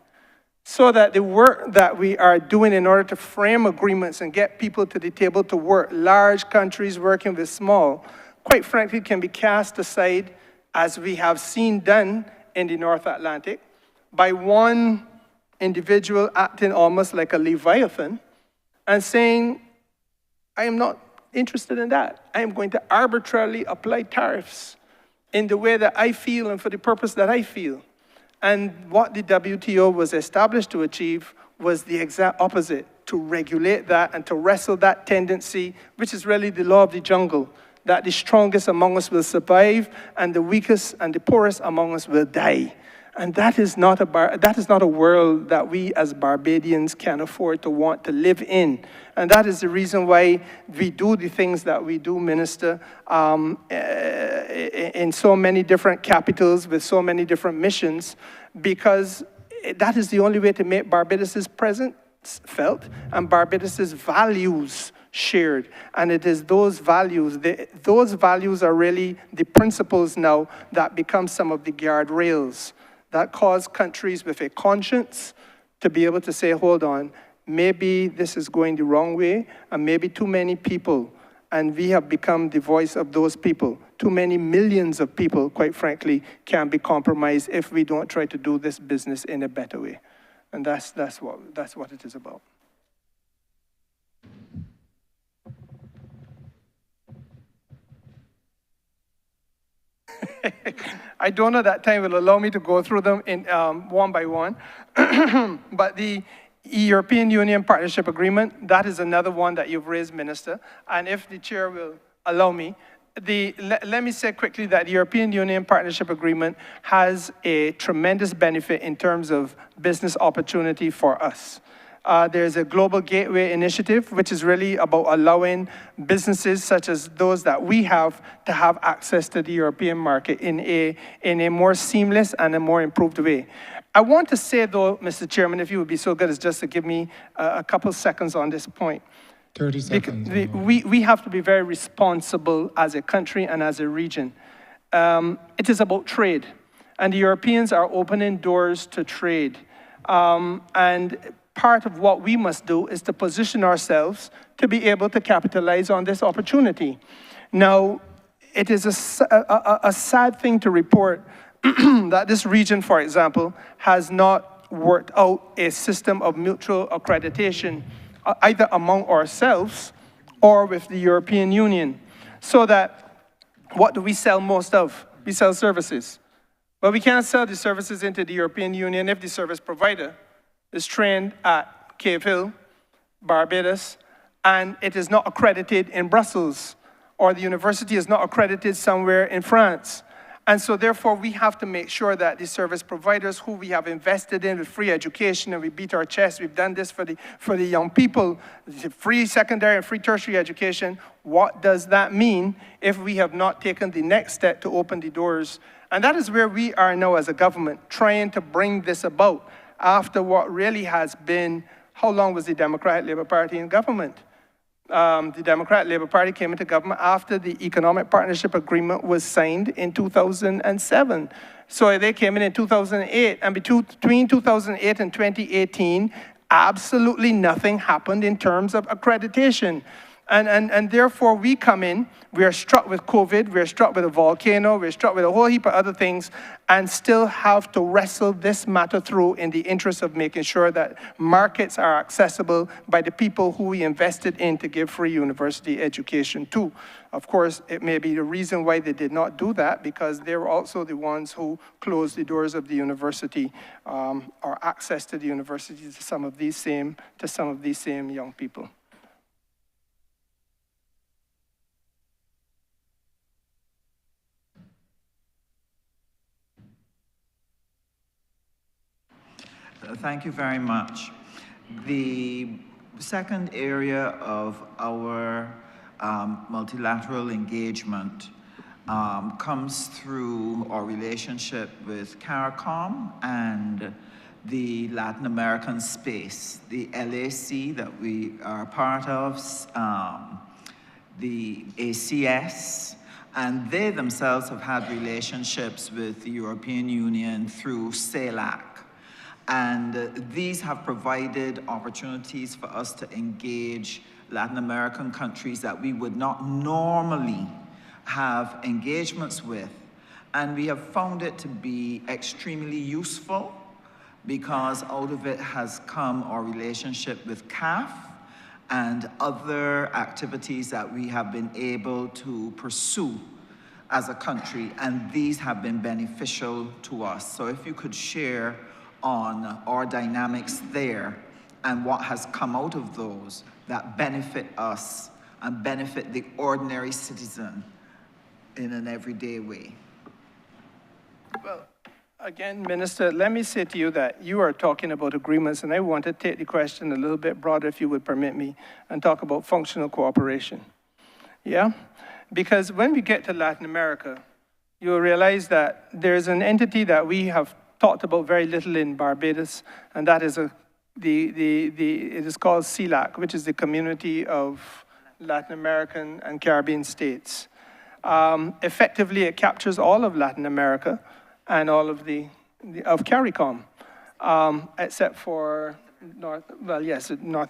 So that the work that we are doing in order to frame agreements and get people to the table to work, large countries working with small, quite frankly, can be cast aside, as we have seen done in the North Atlantic, by one individual acting almost like a Leviathan and saying, I am not interested in that. I am going to arbitrarily apply tariffs in the way that I feel and for the purpose that I feel. And what the WTO was established to achieve was the exact opposite, to regulate that and to wrestle that tendency, which is really the law of the jungle, that the strongest among us will survive and the weakest and the poorest among us will die. And that is not a world that we as Barbadians can afford to want to live in. And that is the reason why we do the things that we do, Minister, in so many different capitals with so many different missions, because that is the only way to make Barbados' presence felt and Barbados' values shared. And it is those values are really the principles now that become some of the guardrails that cause countries with a conscience to be able to say, hold on, maybe this is going the wrong way, and maybe too many people, and we have become the voice of those people. Too many millions of people, quite frankly, can be compromised if we don't try to do this business in a better way. And that's what it is about. I don't know that time will allow me to go through them in one by one, but the European Union Partnership Agreement, that is another one that you've raised, Minister, and if the chair will allow me, let me say quickly that the European Union Partnership Agreement has a tremendous benefit in terms of business opportunity for us. There's a Global Gateway Initiative, which is really about allowing businesses such as those that we have to have access to the European market in a more seamless and a more improved way. I want to say though, Mr. Chairman, if you would be so good as just to give me a couple seconds on this point. 30 seconds. We have to be very responsible as a country and as a region. It is about trade, and the Europeans are opening doors to trade. And part of what we must do is to position ourselves to be able to capitalize on this opportunity. Now, it is a sad thing to report that this region, for example, has not worked out a system of mutual accreditation either among ourselves or with the European Union. So that, what do we sell most of? We sell services. But we can't sell the services into the European Union if the service provider is trained at Cave Hill, Barbados, and it is not accredited in Brussels, or the university is not accredited somewhere in France. And so therefore, we have to make sure that the service providers who we have invested in with free education, and we beat our chest, we've done this for the young people, free secondary and free tertiary education, what does that mean if we have not taken the next step to open the doors? And that is where we are now as a government, trying to bring this about after what really has been, how long was the Democratic Labour Party in government? The Democratic Labour Party came into government after the Economic Partnership Agreement was signed in 2007. So they came in 2008, and between 2008 and 2018, absolutely nothing happened in terms of accreditation. And therefore we come in, we are struck with COVID, we're struck with a volcano, we're struck with a whole heap of other things, and still have to wrestle this matter through in the interest of making sure that markets are accessible by the people who we invested in to give free university education to. Of course, it may be the reason why they did not do that, because they were also the ones who closed the doors of the university, or access to the university to some of these same young people. Thank you very much. The second area of our multilateral engagement comes through our relationship with CARICOM and the Latin American space, the LAC that we are part of, the ACS, and they themselves have had relationships with the European Union through CELAC. And these have provided opportunities for us to engage Latin American countries that we would not normally have engagements with. And we have found it to be extremely useful, because out of it has come our relationship with CAF and other activities that we have been able to pursue as a country, and these have been beneficial to us. So if you could share on our dynamics there and what has come out of those that benefit us and benefit the ordinary citizen in an everyday way. Well, Again, Minister, let me say to you that you are talking about agreements, and I want to take the question a little bit broader, if you would permit me, and talk about functional cooperation. Yeah? Because when we get to Latin America, you'll realize that there's an entity that we have talked about very little in Barbados, and that is it is called CELAC, which is the Community of Latin American and Caribbean States. Effectively, it captures all of Latin America and all of of CARICOM, except for North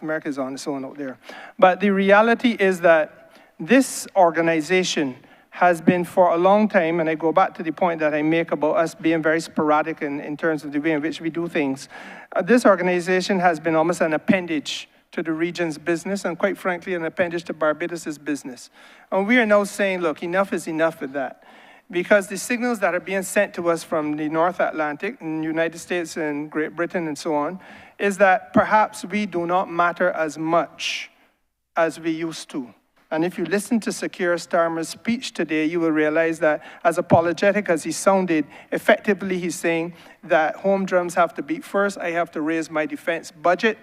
America is on its own out there. But the reality is that this organization has been for a long time, and I go back to the point that I make about us being very sporadic in terms of the way in which we do things. This organization has been almost an appendage to the region's business, and quite frankly, an appendage to Barbados's business. And we are now saying, look, enough is enough with that. Because the signals that are being sent to us from the North Atlantic, in the United States and Great Britain and so on, is that perhaps we do not matter as much as we used to. And if you listen to Sir Keir Starmer's speech today, you will realize that as apologetic as he sounded, effectively he's saying that home drums have to beat first, I have to raise my defense budget,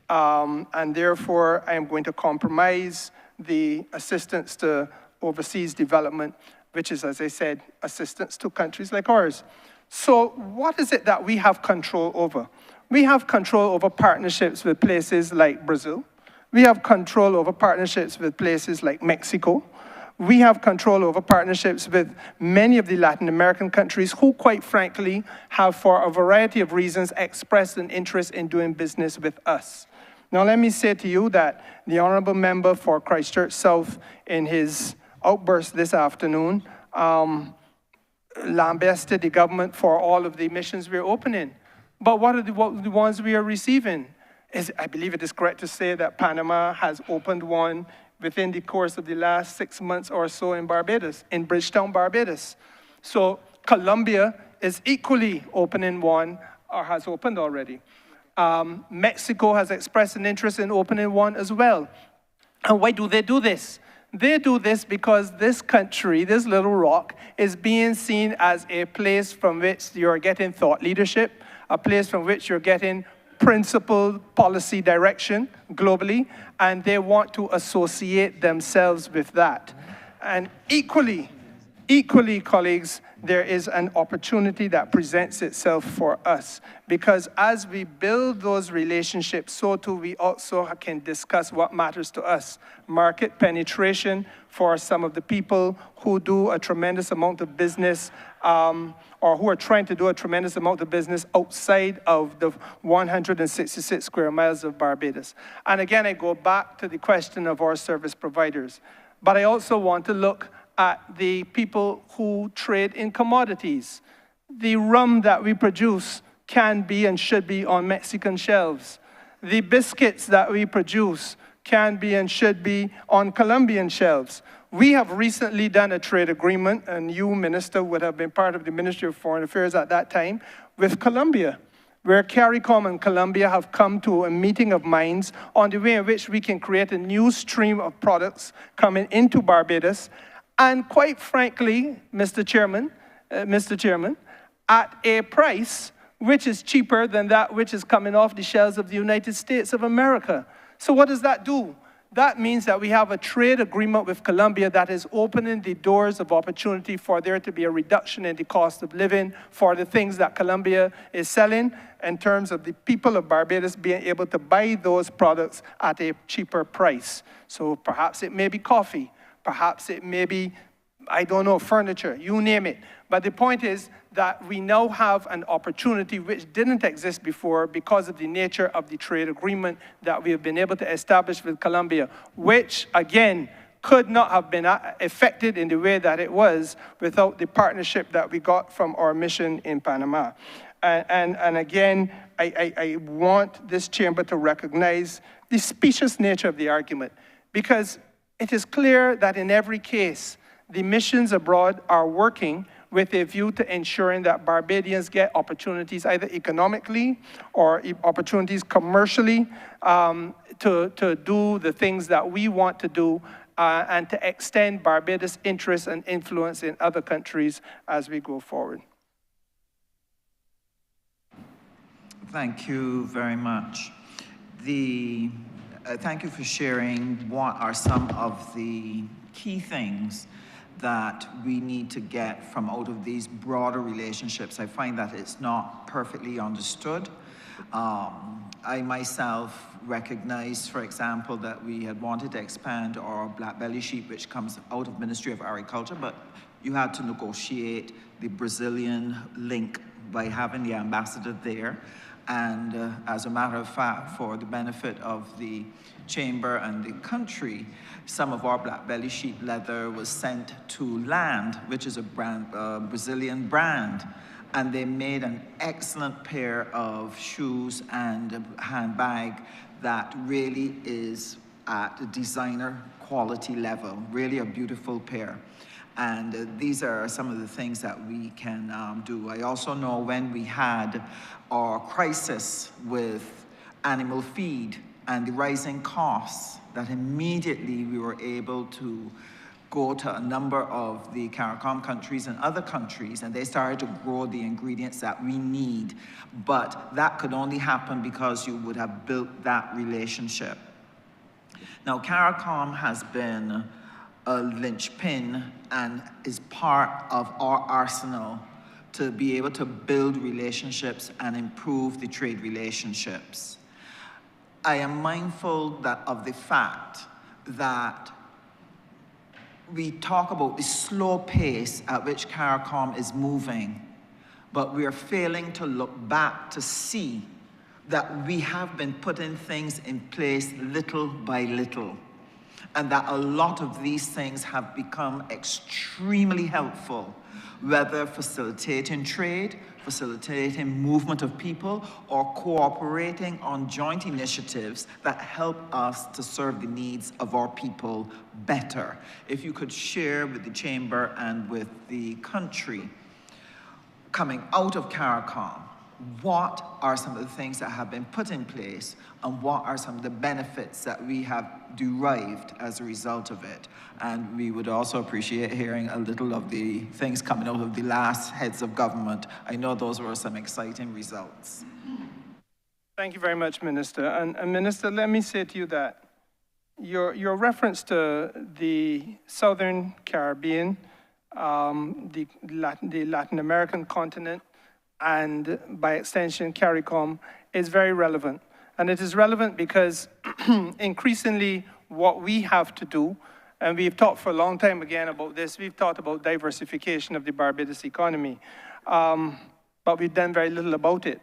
and therefore I am going to compromise the assistance to overseas development, which is, as I said, assistance to countries like ours. So what is it that we have control over? We have control over partnerships with places like Brazil. We have control over partnerships with places like Mexico. We have control over partnerships with many of the Latin American countries who, quite frankly, have, for a variety of reasons, expressed an interest in doing business with us. Now, let me say to you that the Honourable Member for Christchurch South, in his outburst this afternoon, lambasted the government for all of the missions we're opening. But what are the ones we are receiving? I believe it is correct to say that Panama has opened one within the course of the last 6 months or so in Barbados, in Bridgetown, Barbados. So Colombia is equally opening one, or has opened already. Mexico has expressed an interest in opening one as well. And why do they do this? They do this because this country, this little rock, is being seen as a place from which you're getting thought leadership, a place from which you're getting principled policy direction globally, and they want to associate themselves with that. And equally, colleagues, there is an opportunity that presents itself for us, because as we build those relationships, so too we also can discuss what matters to us. Market penetration for some of the people who do a tremendous amount of business, or who are trying to do a tremendous amount of business outside of the 166 square miles of Barbados. And again, I go back to the question of our service providers. But I also want to look at the people who trade in commodities. The rum that we produce can be and should be on Mexican shelves. The biscuits that we produce can be and should be on Colombian shelves. We have recently done a trade agreement, and you, Minister, would have been part of the Ministry of Foreign Affairs at that time, with Colombia, where CARICOM and Colombia have come to a meeting of minds on the way in which we can create a new stream of products coming into Barbados. And quite frankly, Mr. Chairman, at a price which is cheaper than that which is coming off the shelves of the United States of America. So what does that do? That means that we have a trade agreement with Colombia that is opening the doors of opportunity for there to be a reduction in the cost of living for the things that Colombia is selling, in terms of the people of Barbados being able to buy those products at a cheaper price. So perhaps it may be coffee, perhaps it may be, I don't know, furniture, you name it. But the point is that we now have an opportunity which didn't exist before because of the nature of the trade agreement that we have been able to establish with Colombia, which, again, could not have been effected in the way that it was without the partnership that we got from our mission in Panama. And again, I want this chamber to recognize the specious nature of the argument, because it is clear that in every case, the missions abroad are working with a view to ensuring that Barbadians get opportunities either economically or opportunities commercially to do the things that we want to do and to extend Barbados' interests and influence in other countries as we go forward. Thank you very much. Thank you for sharing what are some of the key things that we need to get from out of these broader relationships. I find that it's not perfectly understood. I myself recognize, for example, that we had wanted to expand our black belly sheep, which comes out of Ministry of Agriculture, but you had to negotiate the Brazilian link by having the ambassador there. And as a matter of fact, for the benefit of the chamber and the country, some of our black belly sheep leather was sent to Land, which is a Brazilian brand. And they made an excellent pair of shoes and a handbag that really is at a designer quality level, really a beautiful pair. And these are some of the things that we can do. I also know when we had our crisis with animal feed and the rising costs, that immediately we were able to go to a number of the CARICOM countries and other countries, and they started to grow the ingredients that we need. But that could only happen because you would have built that relationship. Now, CARICOM has been a linchpin and is part of our arsenal to be able to build relationships and improve the trade relationships. I am mindful of the fact that we talk about the slow pace at which CARICOM is moving, but we are failing to look back to see that we have been putting things in place little by little, and that a lot of these things have become extremely helpful, whether facilitating trade, facilitating movement of people, or cooperating on joint initiatives that help us to serve the needs of our people better. If you could share with the chamber and with the country, coming out of CARICOM, what are some of the things that have been put in place, and what are some of the benefits that we have derived as a result of it? And we would also appreciate hearing a little of the things coming out of the last heads of government. I know those were some exciting results. Thank you very much, Minister. And Minister, let me say to you that your reference to the Southern Caribbean, the Latin American continent, and by extension, CARICOM, is very relevant. And it is relevant because increasingly what we have to do, and we've talked for a long time again about this, we've talked about diversification of the Barbados economy, but we've done very little about it.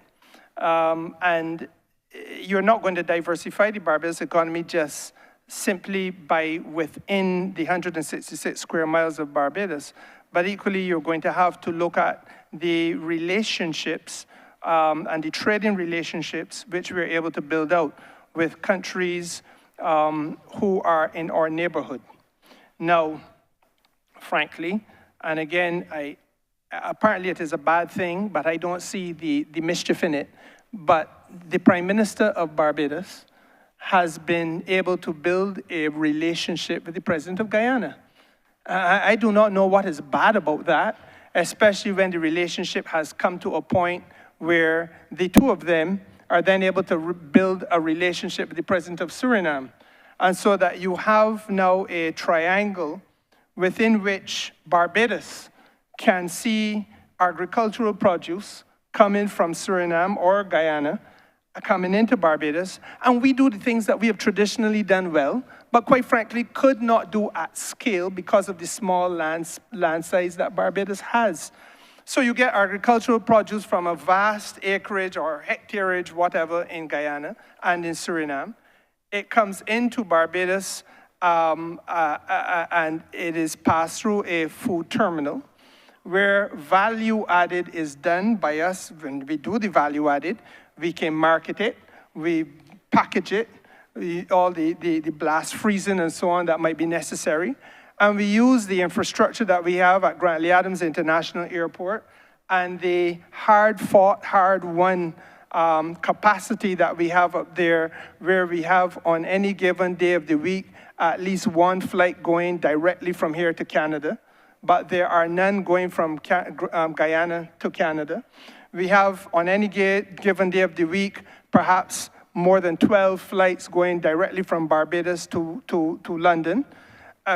And you're not going to diversify the Barbados economy just simply by within the 166 square miles of Barbados, but equally you're going to have to look at the relationships and the trading relationships which we're able to build out with countries who are in our neighborhood. Now, frankly, and again, apparently it is a bad thing, but I don't see the mischief in it, but the Prime Minister of Barbados has been able to build a relationship with the President of Guyana. I do not know what is bad about that, especially when the relationship has come to a point where the two of them are then able to build a relationship with the President of Suriname. And so that you have now a triangle within which Barbados can see agricultural produce coming from Suriname or Guyana, coming into Barbados, and we do the things that we have traditionally done well, but quite frankly could not do at scale because of the small land size that Barbados has. So you get agricultural produce from a vast acreage or hectareage, whatever, in Guyana and in Suriname. It comes into Barbados and it is passed through a food terminal where value added is done by us. When we do the value added, we can market it, we package it, all the blast freezing and so on that might be necessary. And we use the infrastructure that we have at Grantley Adams International Airport and the hard-fought, hard-won capacity that we have up there, where we have on any given day of the week at least one flight going directly from here to Canada, but there are none going from Guyana to Canada. We have, on any given day of the week, perhaps more than 12 flights going directly from Barbados to London.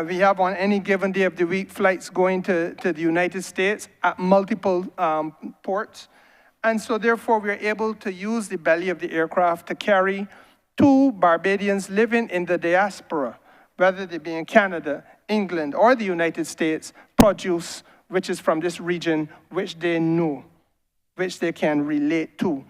We have, on any given day of the week, flights going to the United States at multiple ports. And so therefore, we're able to use the belly of the aircraft to carry to Barbadians living in the diaspora, whether they be in Canada, England, or the United States, produce which is from this region, which they know, which they can relate to.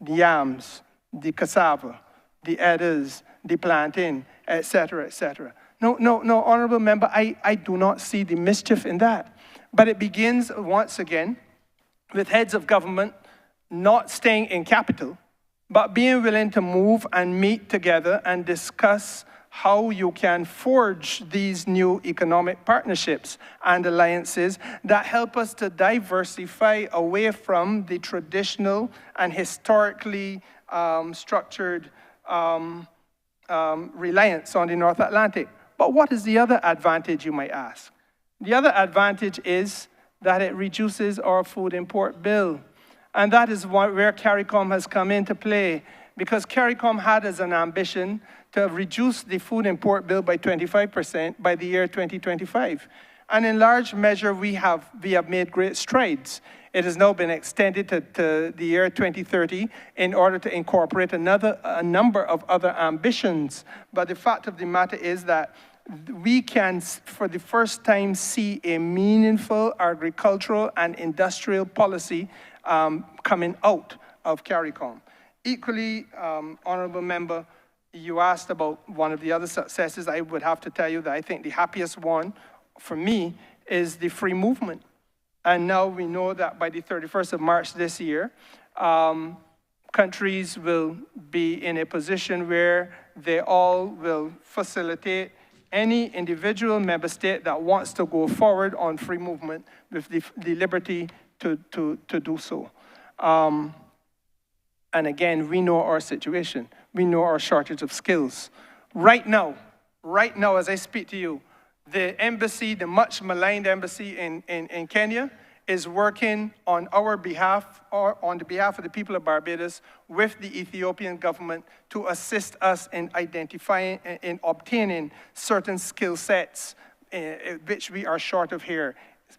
The yams, the cassava, the edders, the plantain, etc., etc. No, honorable member, I do not see the mischief in that. But it begins, once again, with heads of government not staying in capital, but being willing to move and meet together and discuss how you can forge these new economic partnerships and alliances that help us to diversify away from the traditional and historically structured reliance on the North Atlantic. But what is the other advantage, you might ask? The other advantage is that it reduces our food import bill. And that is where CARICOM has come into play, because CARICOM had as an ambition to reduce the food import bill by 25% by the year 2025. And in large measure, we have made great strides. It has now been extended to the year 2030 in order to incorporate a number of other ambitions. But the fact of the matter is that we can, for the first time, see a meaningful agricultural and industrial policy coming out of CARICOM. Equally, honorable member, you asked about one of the other successes. I would have to tell you that I think the happiest one for me is the free movement. And now we know that by the 31st of March this year, countries will be in a position where they all will facilitate any individual member state that wants to go forward on free movement with the liberty to do so. And again, we know our situation. We know our shortage of skills. Right now, as I speak to you, the embassy, the much maligned embassy in Kenya, is working on our behalf, or on the behalf of the people of Barbados, with the Ethiopian government to assist us in identifying, in obtaining certain skill sets which we are short of here.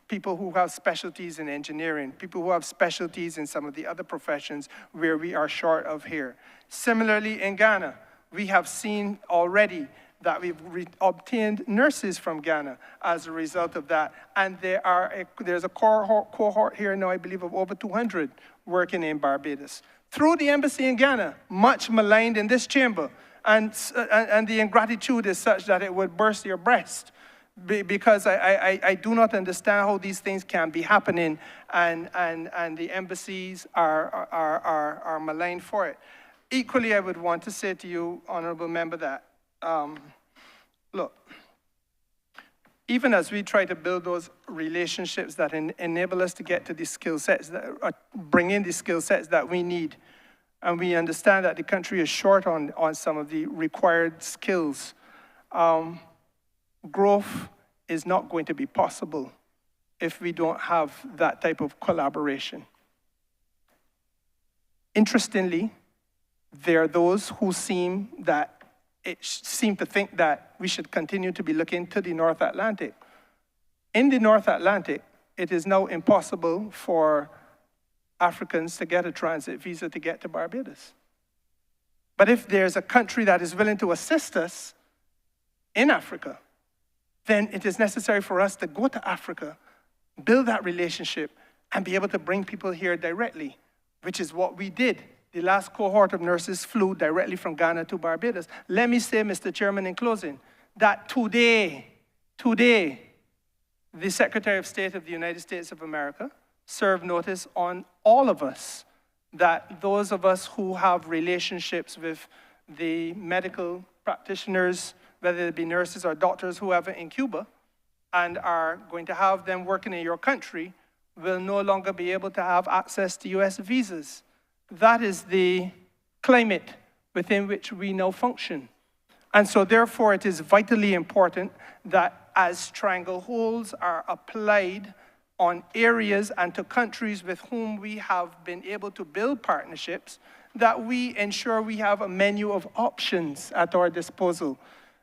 People who have specialties in engineering, people who have specialties in some of the other professions where we are short of here. Similarly, in Ghana, we have seen already that we've obtained nurses from Ghana as a result of that. And there's a cohort here now, I believe, of over 200 working in Barbados. Through the embassy in Ghana, much maligned in this chamber, and the ingratitude is such that it would burst your breast, because I do not understand how these things can be happening, and the embassies are maligned for it. Equally, I would want to say to you, honorable member, that look, even as we try to build those relationships that enable us to get to the skill sets, that bring in the skill sets that we need, and we understand that the country is short on some of the required skills, growth is not going to be possible if we don't have that type of collaboration. Interestingly, there are those who seem to think that we should continue to be looking to the North Atlantic. In the North Atlantic, it is now impossible for Africans to get a transit visa to get to Barbados. But if there's a country that is willing to assist us in Africa, then it is necessary for us to go to Africa, build that relationship, and be able to bring people here directly, which is what we did. The last cohort of nurses flew directly from Ghana to Barbados. Let me say, Mr. Chairman, in closing, that today, the Secretary of State of the United States of America served notice on all of us, that those of us who have relationships with the medical practitioners, whether it be nurses or doctors, whoever in Cuba, and are going to have them working in your country, will no longer be able to have access to US visas. That is the climate within which we now function. And so therefore, it is vitally important that as strangleholds are applied on areas and to countries with whom we have been able to build partnerships, that we ensure we have a menu of options at our disposal.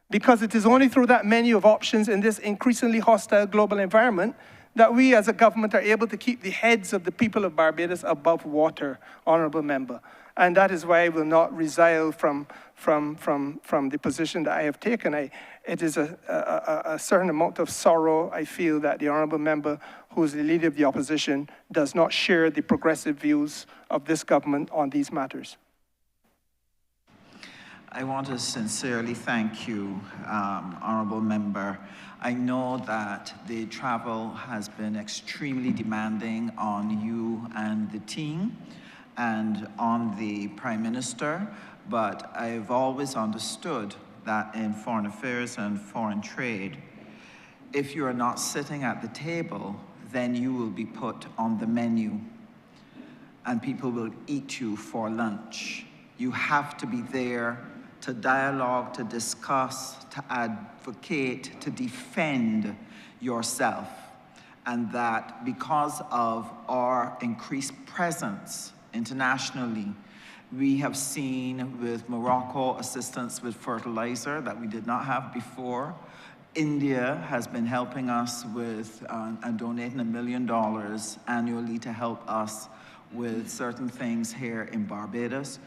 Because it is only through that menu of options in this increasingly hostile global environment that we as a government are able to keep the heads of the people of Barbados above water, Honourable Member. And that is why I will not resile from the position that I have taken. It is a certain amount of sorrow I feel that the Honourable Member, who is the Leader of the Opposition, does not share the progressive views of this government on these matters. I want to sincerely thank you, Honourable Member. I know that the travel has been extremely demanding on you and the team and on the Prime Minister, but I've always understood that in foreign affairs and foreign trade, if you are not sitting at the table, then you will be put on the menu and people will eat you for lunch. You have to be there to dialogue, to discuss, to advocate, to defend yourself. And that because of our increased presence internationally, we have seen with Morocco assistance with fertilizer that we did not have before. India has been helping us with and donating $1 million annually to help us with certain things here in Barbados.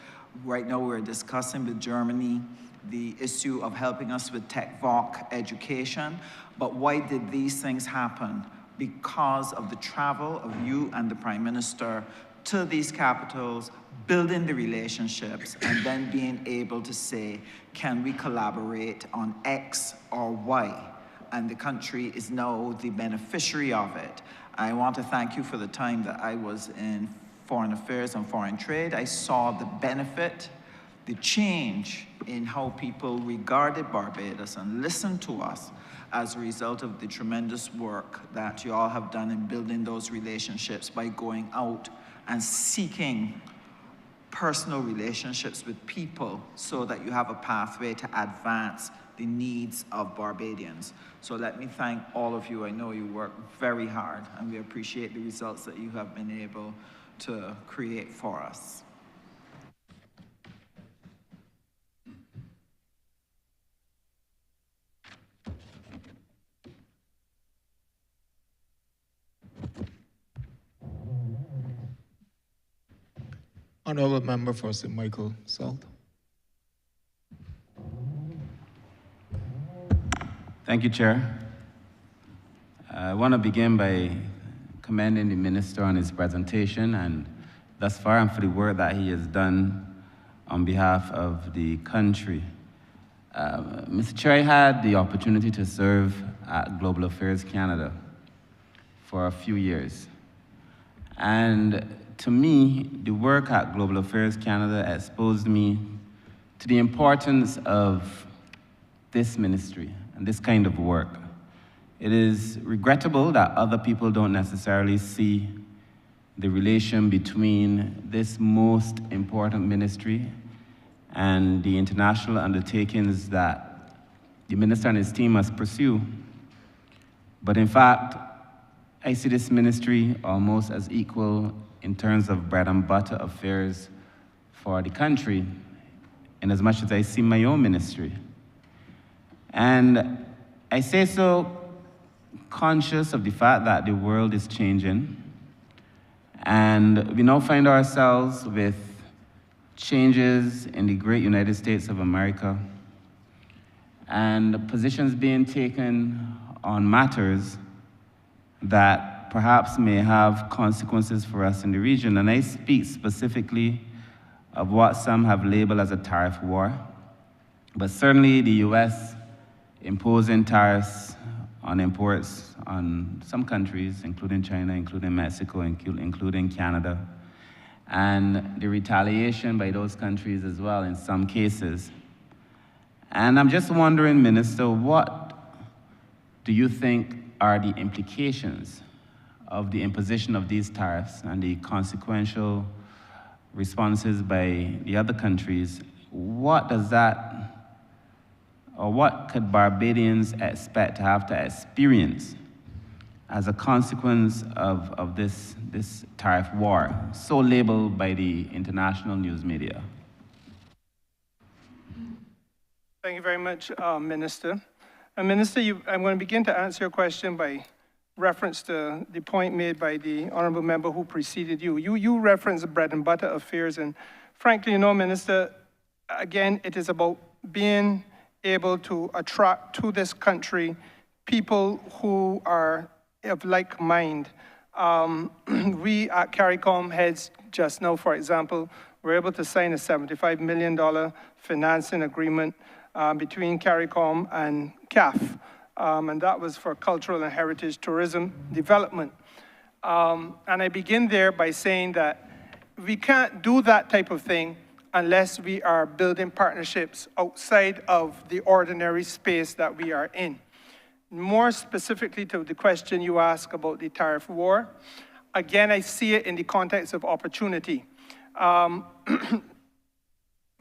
Right now we're discussing with Germany the issue of helping us with tech-voc education. But why did these things happen? Because of the travel of you and the Prime Minister to these capitals, building the relationships, and then being able to say, can we collaborate on X or Y? And the country is now the beneficiary of it. I want to thank you for the time that I was in Foreign Affairs and Foreign Trade. I saw the benefit, the change in how people regarded Barbados and listened to us as a result of the tremendous work that you all have done in building those relationships by going out and seeking personal relationships with people so that you have a pathway to advance the needs of Barbadians. So let me thank all of you. I know you work very hard and we appreciate the results that you have been able to create for us. Honourable Member for St. Michael South. Thank you, Chair. I want to begin by commending the Minister on his presentation and thus far and for the work that he has done on behalf of the country. Mr. Chair, I had the opportunity to serve at Global Affairs Canada for a few years. And to me, the work at Global Affairs Canada exposed me to the importance of this ministry and this kind of work. It is regrettable that other people don't necessarily see the relation between this most important ministry and the international undertakings that the minister and his team must pursue. But in fact, I see this ministry almost as equal in terms of bread and butter affairs for the country, in as much as I see my own ministry. And I say so conscious of the fact that the world is changing, and we now find ourselves with changes in the great United States of America, and positions being taken on matters that perhaps may have consequences for us in the region. And I speak specifically of what some have labeled as a tariff war, but certainly the US imposing tariffs on imports on some countries, including China, including Mexico, including Canada, and the retaliation by those countries as well in some cases. And I'm just wondering, Minister, what do you think are the implications of the imposition of these tariffs and the consequential responses by the other countries? What does that or what could Barbadians expect to have to experience as a consequence of this tariff war, so labeled by the international news media? Thank you very much, Minister. Minister, I'm going to begin to answer your question by reference to the point made by the honorable member who preceded you. You referenced the bread and butter affairs, and frankly, Minister, again, it is about being able to attract to this country people who are of like mind. We at CARICOM heads just now, for example, were able to sign a $75 million financing agreement between CARICOM and CAF. And that was for cultural and heritage tourism development. And I begin there by saying that we can't do that type of thing unless we are building partnerships outside of the ordinary space that we are in. More specifically to the question you asked about the tariff war, again, I see it in the context of opportunity.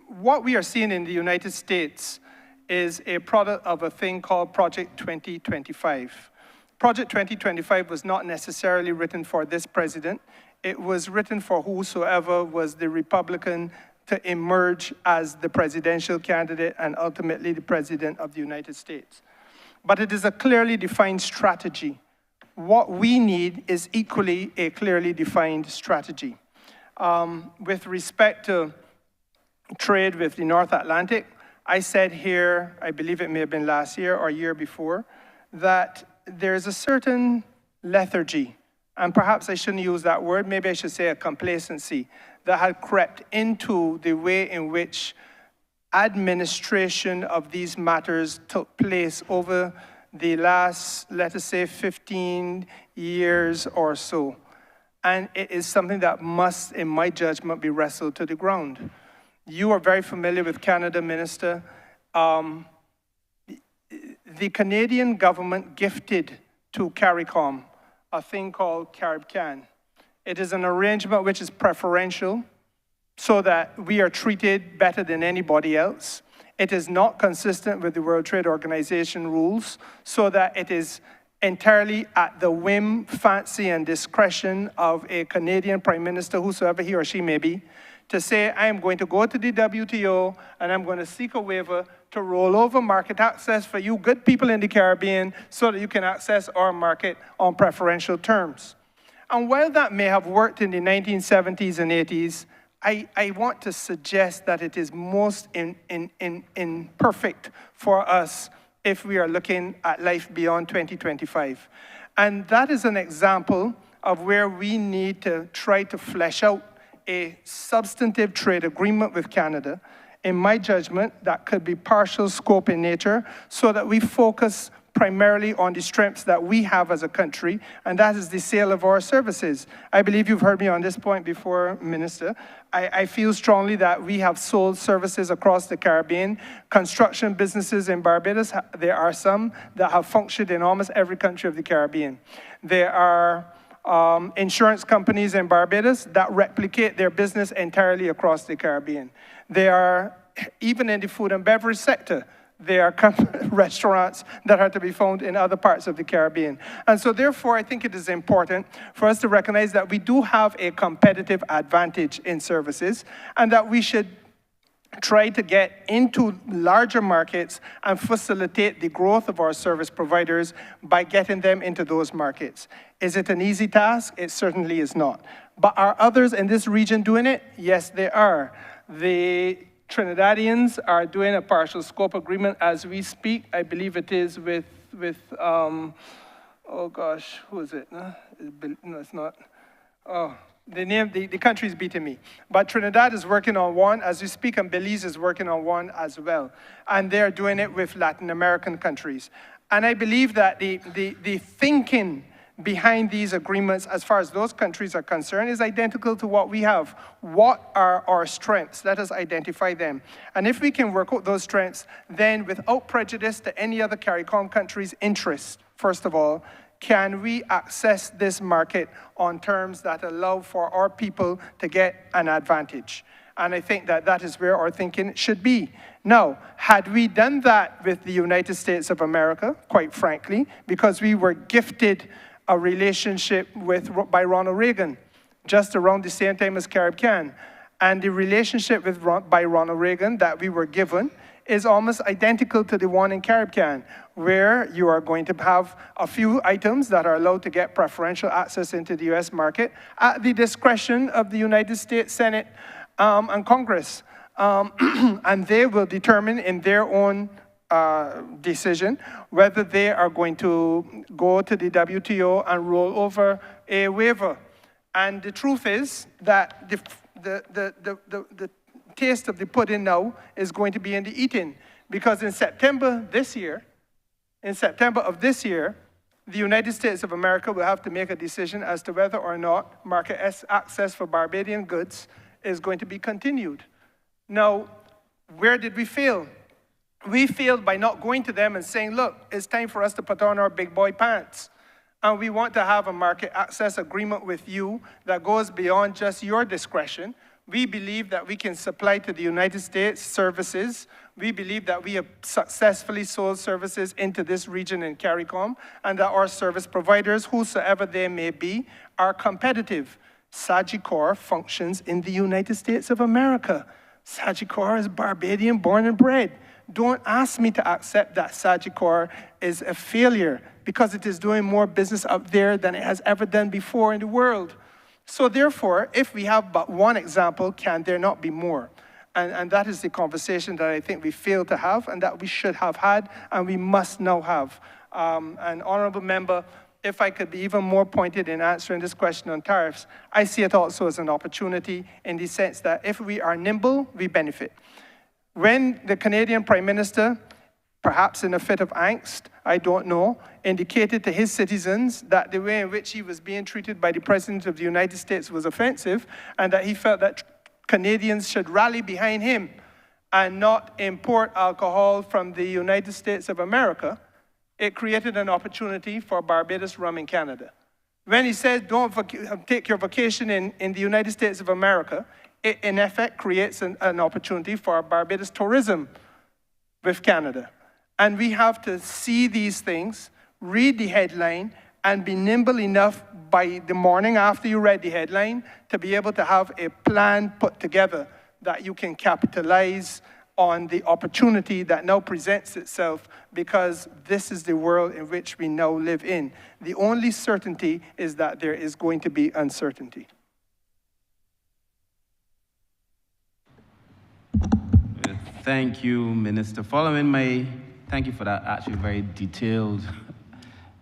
What we are seeing in the United States is a product of a thing called Project 2025. Project 2025 was not necessarily written for this president. It was written for whosoever was the Republican to emerge as the presidential candidate and ultimately the president of the United States. But it is a clearly defined strategy. What we need is equally a clearly defined strategy. With respect to trade with the North Atlantic, I said here, I believe it may have been last year or year before, that there's a certain lethargy, and perhaps I shouldn't use that word, maybe I should say a complacency, that had crept into the way in which administration of these matters took place over the last, let us say, 15 years or so. And it is something that must, in my judgment, be wrestled to the ground. You are very familiar with Canada, Minister. The Canadian government gifted to CARICOM a thing called CaribCan. It is an arrangement which is preferential so that we are treated better than anybody else. It is not consistent with the World Trade Organization rules, so that it is entirely at the whim, fancy, and discretion of a Canadian Prime Minister, whosoever he or she may be, to say, I am going to go to the WTO and I'm going to seek a waiver to roll over market access for you good people in the Caribbean so that you can access our market on preferential terms. And while that may have worked in the 1970s and 80s, I want to suggest that it is most imperfect for us if we are looking at life beyond 2025. And that is an example of where we need to try to flesh out a substantive trade agreement with Canada. In my judgment, that could be partial scope in nature so that we focus primarily on the strengths that we have as a country, and that is the sale of our services. I believe you've heard me on this point before, Minister. I feel strongly that we have sold services across the Caribbean. Construction businesses in Barbados, there are some that have functioned in almost every country of the Caribbean. There are insurance companies in Barbados that replicate their business entirely across the Caribbean. They are, even in the food and beverage sector, there are restaurants that are to be found in other parts of the Caribbean. And so therefore, I think it is important for us to recognize that we do have a competitive advantage in services and that we should try to get into larger markets and facilitate the growth of our service providers by getting them into those markets. Is it an easy task? It certainly is not. But are others in this region doing it? Yes, they are. The Trinidadians are doing a partial scope agreement as we speak. I believe it is with oh gosh, who is it? No, it's not. Oh, the country is beating me. But Trinidad is working on one as we speak, and Belize is working on one as well. And they're doing it with Latin American countries. And I believe that the thinking behind these agreements, as far as those countries are concerned, is identical to what we have. What are our strengths? Let us identify them. And if we can work out those strengths, then without prejudice to any other CARICOM country's interest, first of all, can we access this market on terms that allow for our people to get an advantage? And I think that that is where our thinking should be. Now, had we done that with the United States of America, quite frankly, because we were gifted a relationship by Ronald Reagan, just around the same time as Caribbean, and the relationship by Ronald Reagan that we were given is almost identical to the one in Caribbean, where you are going to have a few items that are allowed to get preferential access into the US market at the discretion of the United States Senate and Congress. And they will determine in their own decision whether they are going to go to the WTO and roll over a waiver. And the truth is that the taste of the pudding now is going to be in the eating, because in September of this year, the United States of America will have to make a decision as to whether or not market access for Barbadian goods is going to be continued. Now, where did we fail? We failed by not going to them and saying, look, it's time for us to put on our big boy pants. And we want to have a market access agreement with you that goes beyond just your discretion. We believe that we can supply to the United States services. We believe that we have successfully sold services into this region in CARICOM, and that our service providers, whosoever they may be, are competitive. Sagicor functions in the United States of America. Sagicor is Barbadian born and bred. Don't ask me to accept that Sagicor is a failure, because it is doing more business up there than it has ever done before in the world. So therefore, if we have but one example, can there not be more? And that is the conversation that I think we failed to have, and that we should have had, and we must now have. And Honourable Member, if I could be even more pointed in answering this question on tariffs, I see it also as an opportunity in the sense that if we are nimble, we benefit. When the Canadian Prime Minister, perhaps in a fit of angst, I don't know, indicated to his citizens that the way in which he was being treated by the President of the United States was offensive, and that he felt that Canadians should rally behind him and not import alcohol from the United States of America, it created an opportunity for Barbados rum in Canada. When he said, don't take your vacation in the United States of America, it in effect creates an opportunity for Barbados tourism with Canada. And we have to see these things, read the headline, and be nimble enough by the morning after you read the headline to be able to have a plan put together that you can capitalize on the opportunity that now presents itself, because this is the world in which we now live in. The only certainty is that there is going to be uncertainty. Thank you, Minister. Thank you for that actually very detailed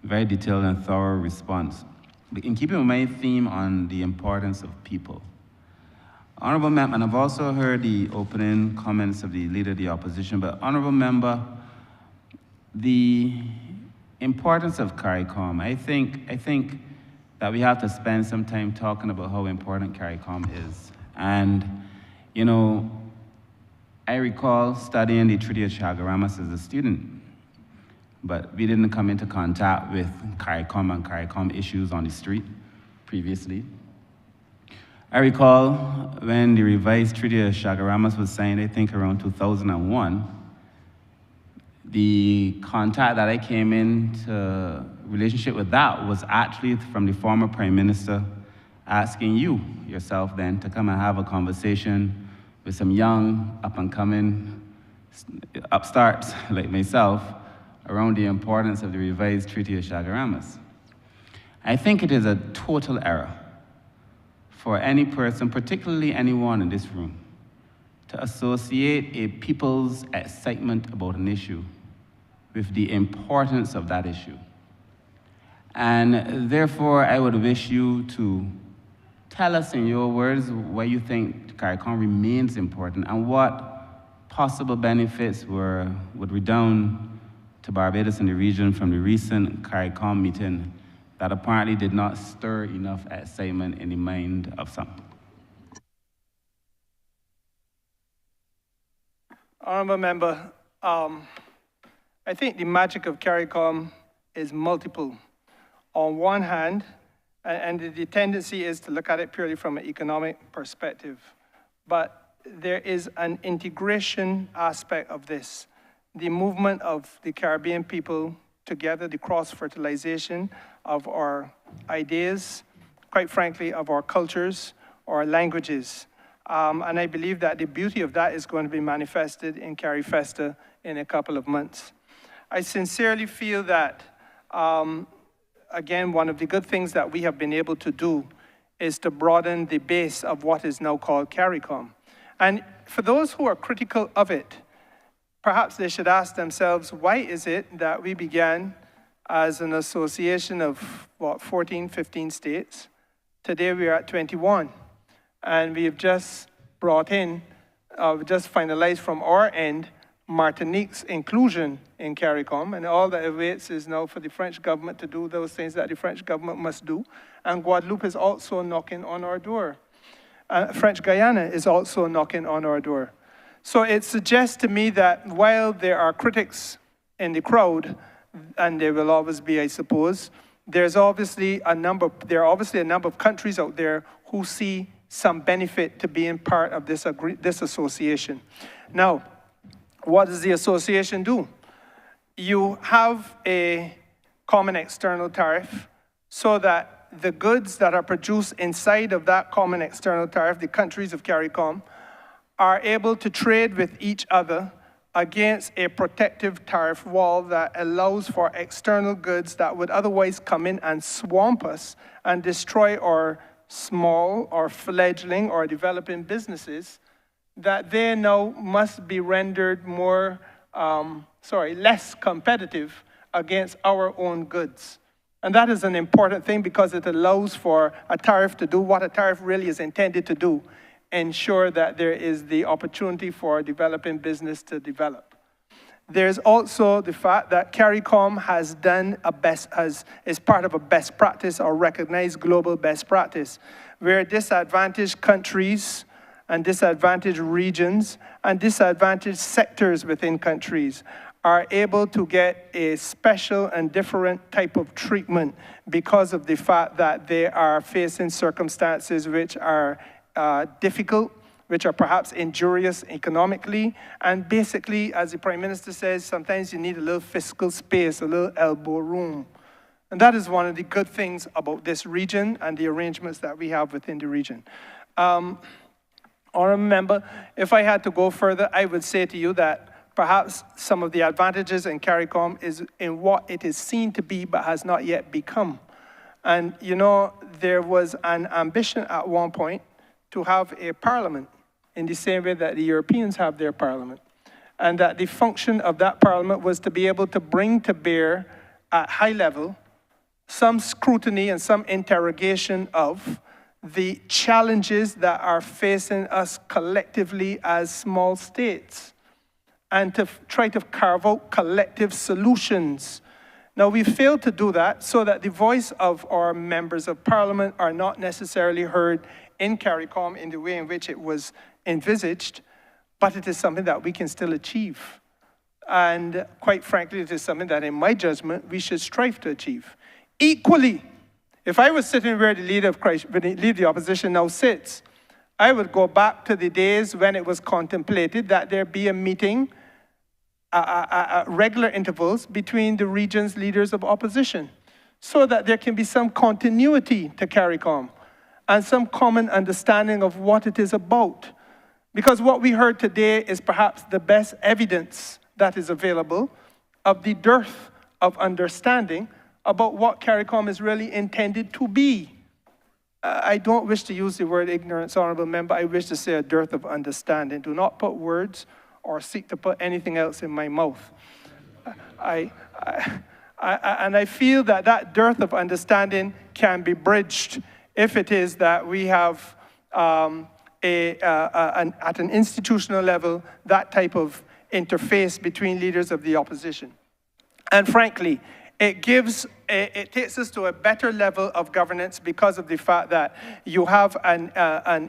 and thorough response. In keeping with my theme on the importance of people, Honourable Member, and I've also heard the opening comments of the Leader of the Opposition, but Honourable Member, the importance of CARICOM, I think that we have to spend some time talking about how important CARICOM is. And, you know, I recall studying the Treaty of Chaguaramas as a student, but we didn't come into contact with CARICOM and CARICOM issues on the street previously. I recall when the revised Treaty of Chaguaramas was signed, I think around 2001, the contact that I came into relationship with that was actually from the former Prime Minister asking you, yourself then, to come and have a conversation with some young, up-and-coming upstarts like myself around the importance of the revised Treaty of Chaguaramas. I think it is a total error for any person, particularly anyone in this room, to associate a people's excitement about an issue with the importance of that issue. And therefore, I would wish you to tell us in your words why you think CARICOM remains important and what possible benefits would redound to Barbados and the region from the recent CARICOM meeting that apparently did not stir enough excitement in the mind of some. Honourable Member, I think the magic of CARICOM is multiple. On one hand, and the tendency is to look at it purely from an economic perspective, but there is an integration aspect of this. The movement of the Caribbean people together, the cross-fertilization of our ideas, quite frankly, of our cultures, our languages. And I believe that the beauty of that is going to be manifested in CariFesta in a couple of months. I sincerely feel that, again, one of the good things that we have been able to do is to broaden the base of what is now called CARICOM. And for those who are critical of it, perhaps they should ask themselves, why is it that we began as an association of, 14, 15 states? Today we are at 21. And we've just brought in, just finalized from our end, Martinique's inclusion in CARICOM, and all that awaits is now for the French government to do those things that the French government must do. And Guadeloupe is also knocking on our door. French Guyana is also knocking on our door. So it suggests to me that while there are critics in the crowd, and there will always be, I suppose, there are obviously a number of countries out there who see some benefit to being part of this association. Now, what does the association do? You have a common external tariff so that the goods that are produced inside of that common external tariff, the countries of CARICOM, are able to trade with each other against a protective tariff wall that allows for external goods that would otherwise come in and swamp us and destroy our small or fledgling or developing businesses, that they now must be rendered less competitive against our own goods. And that is an important thing because it allows for a tariff to do what a tariff really is intended to do, ensure that there is the opportunity for developing business to develop. There's also the fact that CARICOM has done is part of a best practice or recognized global best practice, where disadvantaged countries and disadvantaged regions and disadvantaged sectors within countries are able to get a special and different type of treatment because of the fact that they are facing circumstances which are difficult, which are perhaps injurious economically, and basically, as the Prime Minister says, sometimes you need a little fiscal space, a little elbow room. And that is one of the good things about this region and the arrangements that we have within the region. Honourable Member, if I had to go further, I would say to you that perhaps some of the advantages in CARICOM is in what it is seen to be but has not yet become. And you know, there was an ambition at one point to have a parliament in the same way that the Europeans have their parliament. And that the function of that parliament was to be able to bring to bear at high level some scrutiny and some interrogation of the challenges that are facing us collectively as small states, and to try to carve out collective solutions. Now, we failed to do that so that the voice of our members of parliament are not necessarily heard in CARICOM in the way in which it was envisaged, but it is something that we can still achieve. And quite frankly, it is something that, in my judgment, we should strive to achieve. Equally, if I was sitting where the leader of the opposition now sits, I would go back to the days when it was contemplated that there be a meeting at regular intervals between the region's leaders of opposition, so that there can be some continuity to CARICOM and some common understanding of what it is about. Because what we heard today is perhaps the best evidence that is available of the dearth of understanding about what CARICOM is really intended to be. I don't wish to use the word ignorance, Honourable Member. I wish to say a dearth of understanding. Do not put words or seek to put anything else in my mouth. And I feel that that dearth of understanding can be bridged if it is that we have, at an institutional level, that type of interface between leaders of the opposition. And frankly, It takes us to a better level of governance because of the fact that you have an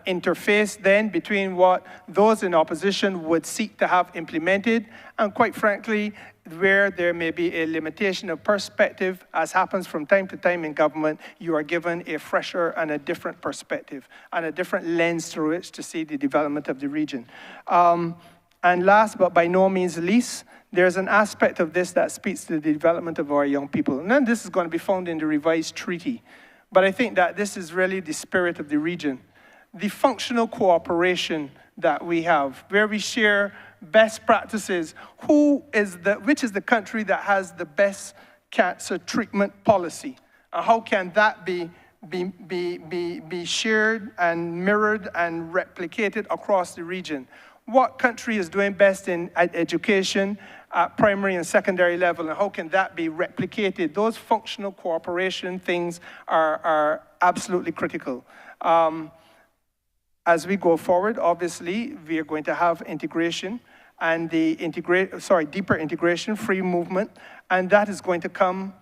interface then between what those in opposition would seek to have implemented, and quite frankly, where there may be a limitation of perspective, as happens from time to time in government, you are given a fresher and a different perspective and a different lens through which to see the development of the region. And last, but by no means least, there's an aspect of this that speaks to the development of our young people. And then this is going to be found in the revised treaty. But I think that this is really the spirit of the region. The functional cooperation that we have, where we share best practices. Which is the country that has the best cancer treatment policy? And how can that be shared and mirrored and replicated across the region? What country is doing best in education at primary and secondary level, and how can that be replicated? Those functional cooperation things are absolutely critical. As we go forward, obviously, we are going to have integration and deeper integration, free movement, and that is going to come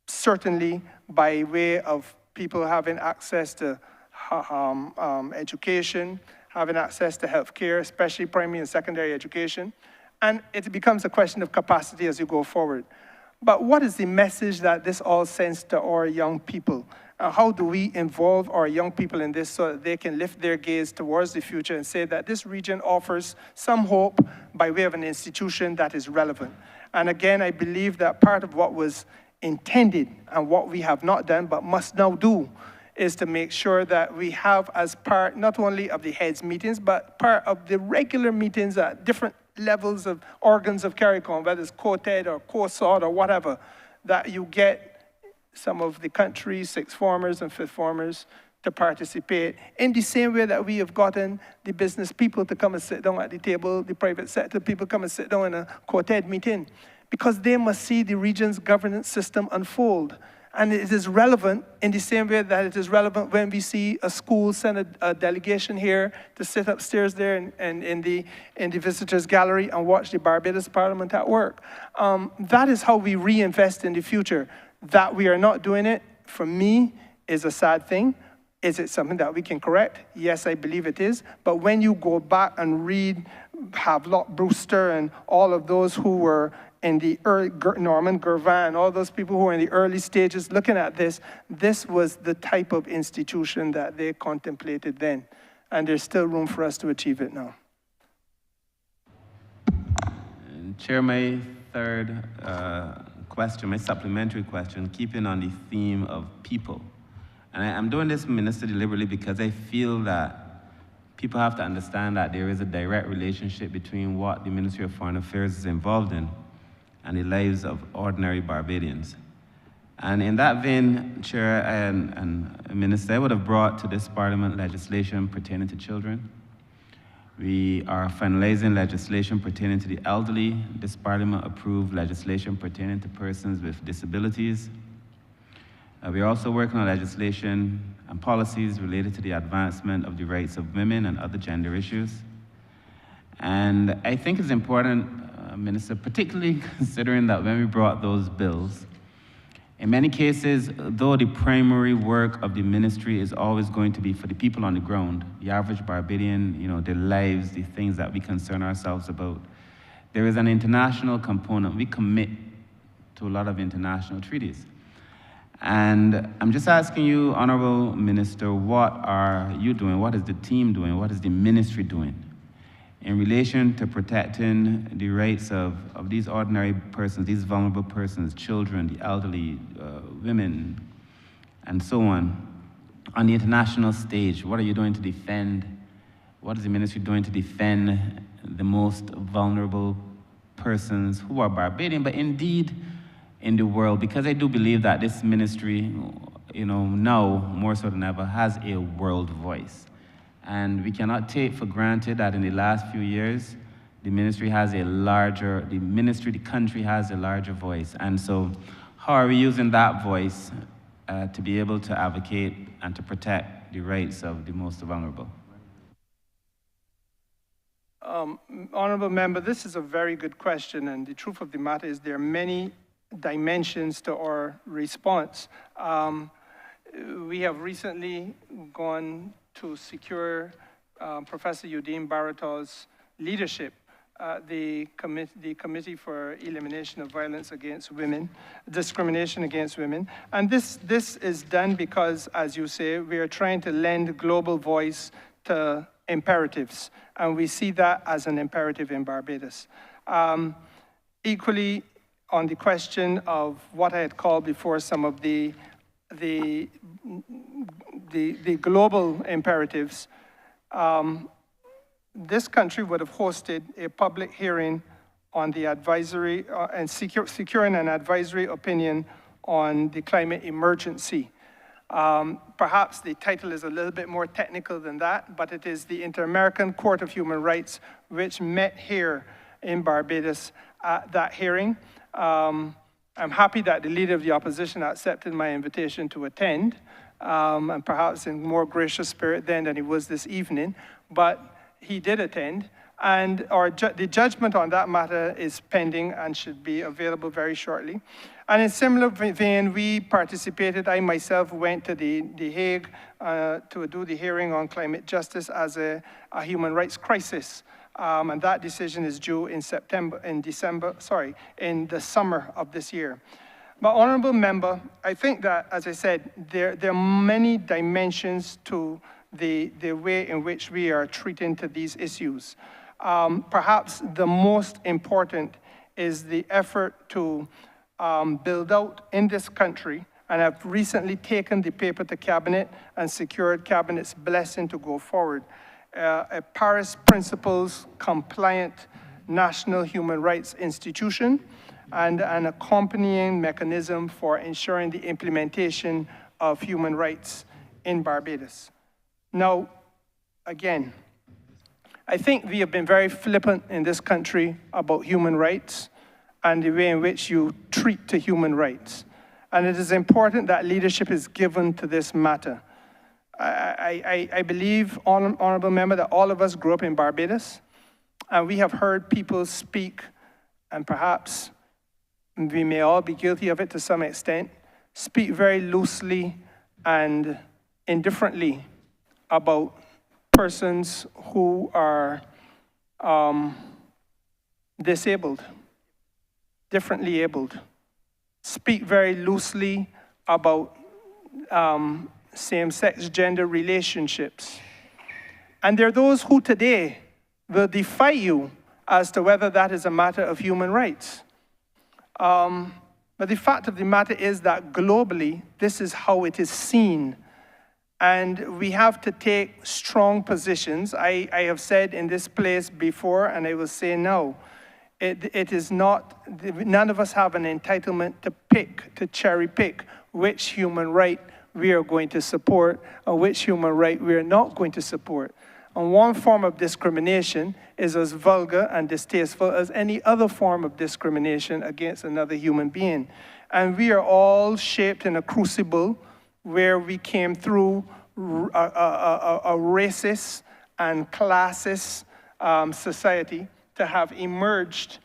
certainly by way of people having access to education, having access to healthcare, especially primary and secondary education. And it becomes a question of capacity as you go forward. But what is the message that this all sends to our young people? How do we involve our young people in this so that they can lift their gaze towards the future and say that this region offers some hope by way of an institution that is relevant? And again, I believe that part of what was intended and what we have not done but must now do is to make sure that we have as part not only of the heads meetings, but part of the regular meetings at different levels of organs of CARICOM, whether it's COTED or COSOD or whatever, that you get some of the country's sixth formers and fifth formers to participate in the same way that we have gotten the business people to come and sit down at the table, the private sector people come and sit down in a COTED meeting, because they must see the region's governance system unfold. And it is relevant in the same way that it is relevant when we see a school send a delegation here to sit upstairs there and in the visitors gallery and watch the Barbados Parliament at work. That is how we reinvest in the future. That we are not doing it, for me, is a sad thing. Is it something that we can correct? Yes, I believe it is. But when you go back and read Havelock Brewster and all of those who were in the early, Norman Gervin, all those people who were in the early stages looking at this, this was the type of institution that they contemplated then. And there's still room for us to achieve it now. Chair, my third question, my supplementary question, keeping on the theme of people. And I'm doing this, Minister, deliberately because I feel that people have to understand that there is a direct relationship between what the Ministry of Foreign Affairs is involved in and the lives of ordinary Barbadians. And in that vein, Chair and Minister, I would have brought to this Parliament legislation pertaining to children. We are finalizing legislation pertaining to the elderly. This Parliament approved legislation pertaining to persons with disabilities. We are also working on legislation and policies related to the advancement of the rights of women and other gender issues. And I think it's important, Minister, particularly considering that when we brought those bills, in many cases, though the primary work of the ministry is always going to be for the people on the ground, the average Barbadian, their lives, the things that we concern ourselves about, there is an international component. We commit to a lot of international treaties. And I'm just asking you, Honourable Minister, what are you doing? What is the team doing? What is the ministry doing in relation to protecting the rights of these ordinary persons, these vulnerable persons, children, the elderly, women, and so on the international stage? What are you doing to defend, what is the ministry doing to defend the most vulnerable persons who are Barbadian, but indeed in the world? Because I do believe that this ministry, now more so than ever, has a world voice. And we cannot take for granted that in the last few years, the country has a larger voice. And so how are we using that voice to be able to advocate and to protect the rights of the most vulnerable? Honourable Member, this is a very good question, and the truth of the matter is there are many dimensions to our response. We have recently gone to secure Professor Udine Baratol's leadership, the Committee for Elimination of Violence Against Women, Discrimination Against Women. And this is done because, as you say, we are trying to lend global voice to imperatives, and we see that as an imperative in Barbados. Equally, on the question of what I had called before some of the global imperatives, this country would have hosted a public hearing on the advisory and securing an advisory opinion on the climate emergency. Perhaps the title is a little bit more technical than that, but it is the Inter-American Court of Human Rights, which met here in Barbados at that hearing. I'm happy that the leader of the opposition accepted my invitation to attend, and perhaps in more gracious spirit then than he was this evening, but he did attend, and the judgment on that matter is pending and should be available very shortly. And in similar vein, we participated, I myself went to the Hague to do the hearing on climate justice as a human rights crisis. And that decision is due in in the summer of this year. But honorable member, I think that, as I said, there are many dimensions to the way in which we are treating to these issues. Perhaps the most important is the effort to build out in this country, and I've recently taken the paper to Cabinet and secured Cabinet's blessing to go forward, a Paris Principles compliant national human rights institution and an accompanying mechanism for ensuring the implementation of human rights in Barbados. Now, again, I think we have been very flippant in this country about human rights and the way in which you treat to human rights. And it is important that leadership is given to this matter. I believe, honorable member, that all of us grew up in Barbados, and we have heard people speak, and perhaps we may all be guilty of it to some extent, speak very loosely and indifferently about persons who are disabled, differently abled, speak very loosely about same-sex gender relationships. And there are those who today will defy you as to whether that is a matter of human rights. But the fact of the matter is that globally, this is how it is seen. And we have to take strong positions. I have said in this place before, and I will say now, it is not, none of us have an entitlement to cherry pick which human right we are going to support and which human right we are not going to support. And one form of discrimination is as vulgar and distasteful as any other form of discrimination against another human being. And we are all shaped in a crucible where we came through a racist and classist society to have emerged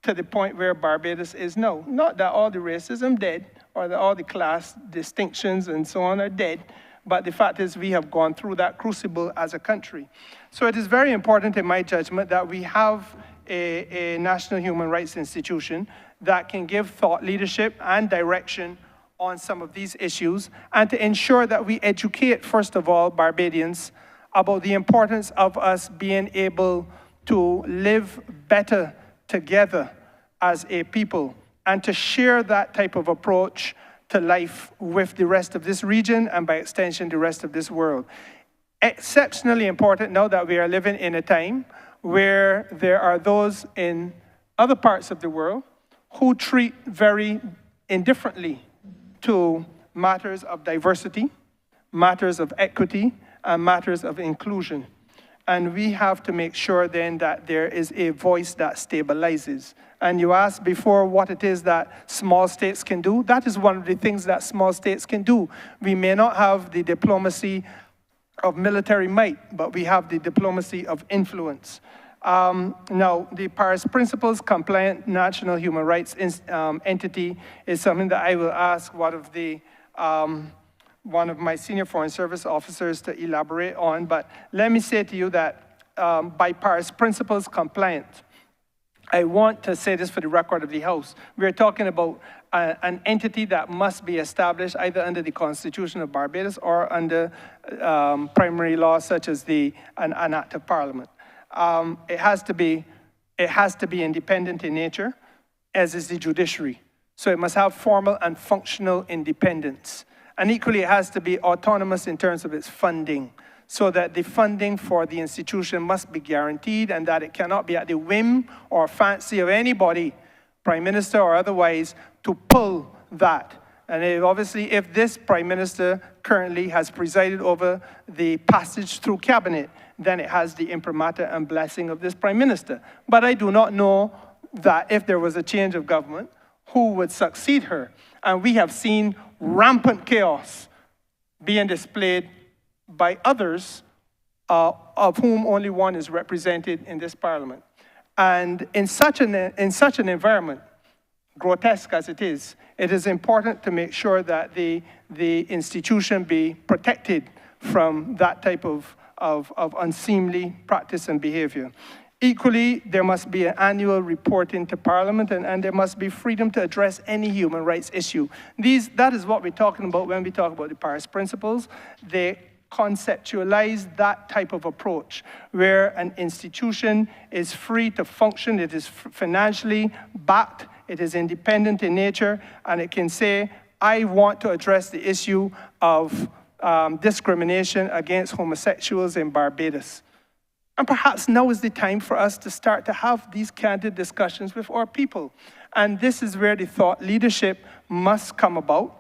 to the point where Barbados is now. Not that all the racism dead, or that all the class distinctions and so on are dead, but the fact is we have gone through that crucible as a country. So it is very important in my judgment that we have a national human rights institution that can give thought leadership and direction on some of these issues, and to ensure that we educate, first of all, Barbadians about the importance of us being able to live better together as a people, and to share that type of approach to life with the rest of this region, and by extension, the rest of this world. Exceptionally important now that we are living in a time where there are those in other parts of the world who treat very indifferently to matters of diversity, matters of equity, and matters of inclusion. And we have to make sure then that there is a voice that stabilizes. And you asked before what it is that small states can do. That is one of the things that small states can do. We may not have the diplomacy of military might, but we have the diplomacy of influence. Now, the Paris Principles compliant national human rights entity is something that I will ask one of my senior foreign service officers to elaborate on. But let me say to you that by Paris Principles compliant, I want to say this for the record of the House. We're talking about an entity that must be established either under the Constitution of Barbados or under primary law such as an Act of Parliament. It has to be independent in nature, as is the judiciary. So it must have formal and functional independence. And equally, it has to be autonomous in terms of its funding, so that the funding for the institution must be guaranteed and that it cannot be at the whim or fancy of anybody, Prime Minister or otherwise, to pull that. And obviously, if this Prime Minister currently has presided over the passage through Cabinet, then it has the imprimatur and blessing of this Prime Minister. But I do not know that if there was a change of government, who would succeed her. And we have seen rampant chaos being displayed by others, of whom only one is represented in this Parliament. And in such an environment, grotesque as it is important to make sure that the institution be protected from that type of unseemly practice and behavior. Equally, there must be an annual reporting to Parliament, and there must be freedom to address any human rights issue. That is what we're talking about when we talk about the Paris Principles. They conceptualize that type of approach, where an institution is free to function, it is financially backed, it is independent in nature, and it can say, I want to address the issue of discrimination against homosexuals in Barbados. And perhaps now is the time for us to start to have these candid discussions with our people. And this is where the thought leadership must come about,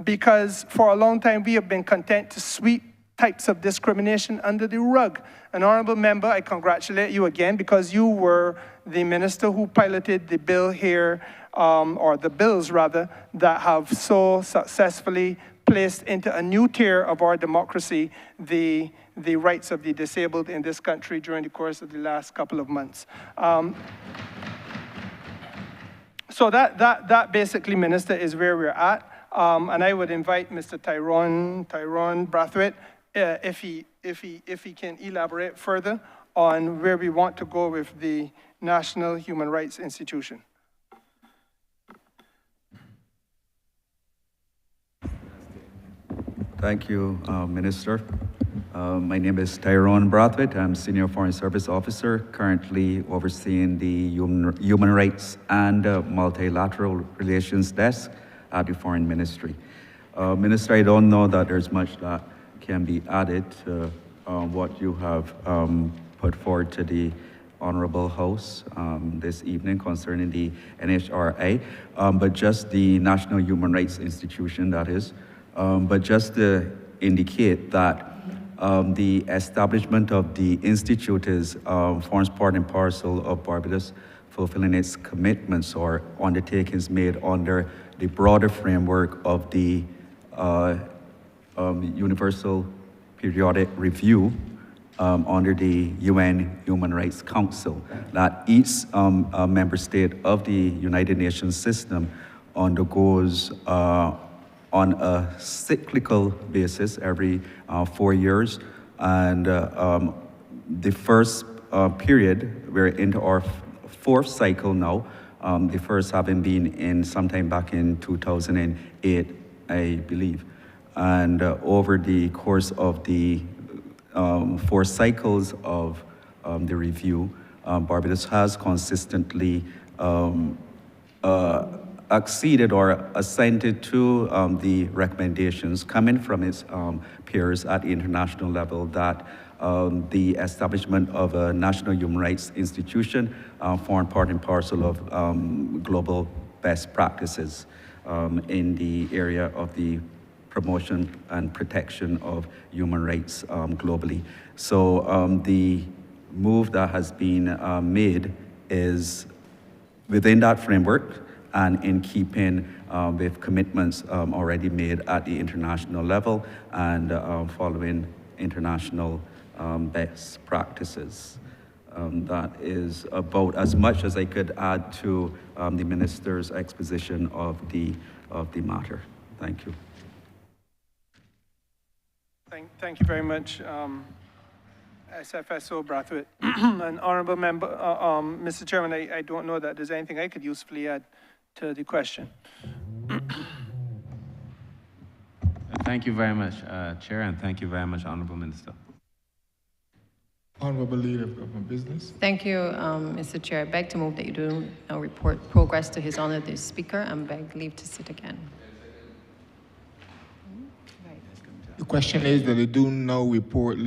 because for a long time we have been content to sweep types of discrimination under the rug. An honourable member, I congratulate you again, because you were the minister who piloted the bill here, or the bills rather, that have so successfully placed into a new tier of our democracy the rights of the disabled in this country during the course of the last couple of months. So that basically, Minister, is where we're at. And I would invite Mr. Tyrone Brathwaite, if he can elaborate further on where we want to go with the National Human Rights Institution. Thank you, Minister. My name is Tyrone Brathwaite. I'm Senior Foreign Service Officer, currently overseeing the Human Rights and Multilateral Relations Desk at the Foreign Ministry. Minister, I don't know that there's much that can be added to what you have put forward to the Honourable House this evening concerning the NHRI, but just the National Human Rights Institution, that is. But just to indicate that the establishment of the Institute forms part and parcel of Barbados fulfilling its commitments or undertakings made under the broader framework of the Universal Periodic Review under the UN Human Rights Council, that each member state of the United Nations system undergoes on a cyclical basis every 4 years. And the first period, we're into our fourth cycle now, the first having been in sometime back in 2008, I believe. And over the course of the 4 cycles of the review, Barbados has consistently acceded or assented to the recommendations coming from its peers at the international level that the establishment of a national human rights institution form part and parcel of global best practices in the area of the promotion and protection of human rights globally. So the move that has been made is within that framework and in keeping with commitments already made at the international level and following international best practices. That is about as much as I could add to the minister's exposition of the matter. Thank you. Thank you very much, SFSO Brathwaite. And Honourable Member, Mr. Chairman, I don't know that there's anything I could usefully add to the question. Thank you very much, Chair, and thank you very much, Honourable Minister. Honourable Leader of Government Business. Thank you, Mr. Chair. I beg to move that you do now report progress to His Honour the Speaker and beg leave to sit again. The question is that I do now report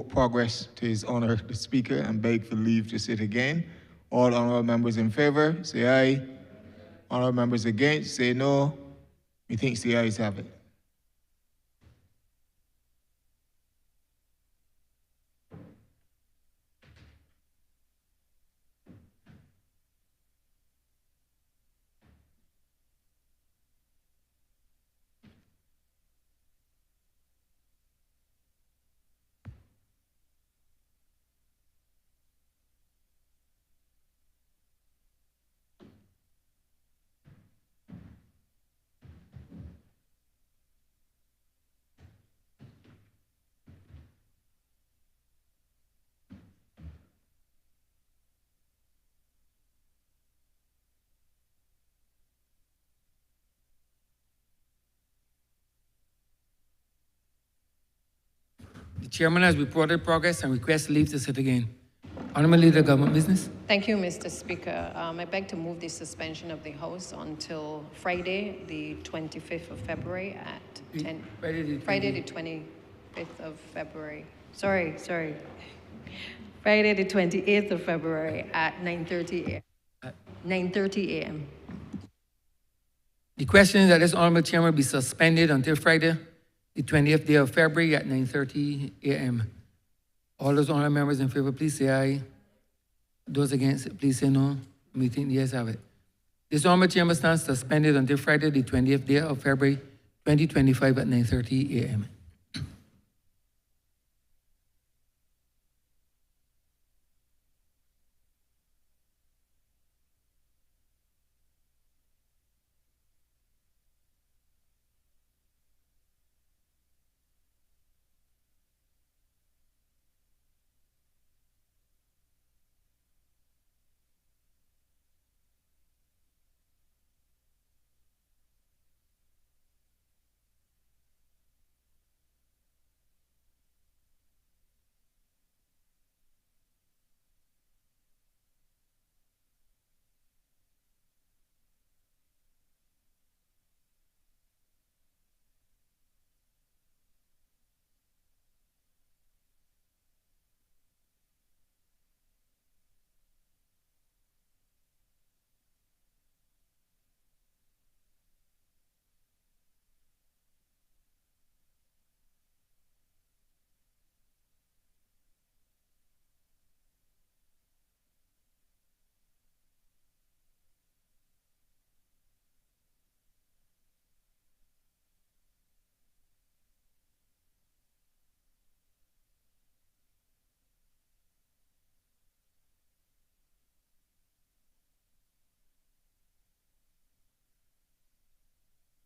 progress to His Honour the Speaker and beg for leave to sit again. All honourable members in favour, say aye. Honourable members against, say no. Methinks the ayes have it. The chairman has reported progress and requests leave to sit again. Honourable Leader of Government Business. Thank you, Mr. Speaker. I beg to move the suspension of the House until Friday, the 25th of February at 10. Friday, the 25th of February. Sorry. Friday, the 28th of February at 9:30 a.m. The question is that this Honourable Chairman be suspended until Friday, the 20th day of February at 9:30 a.m. All those honourable members in favour, please say aye. Those against, please say no. Meeting the ayes have it. This Honourable Chairman stands suspended until Friday, the 20th day of February, 2025 at 9:30 a.m.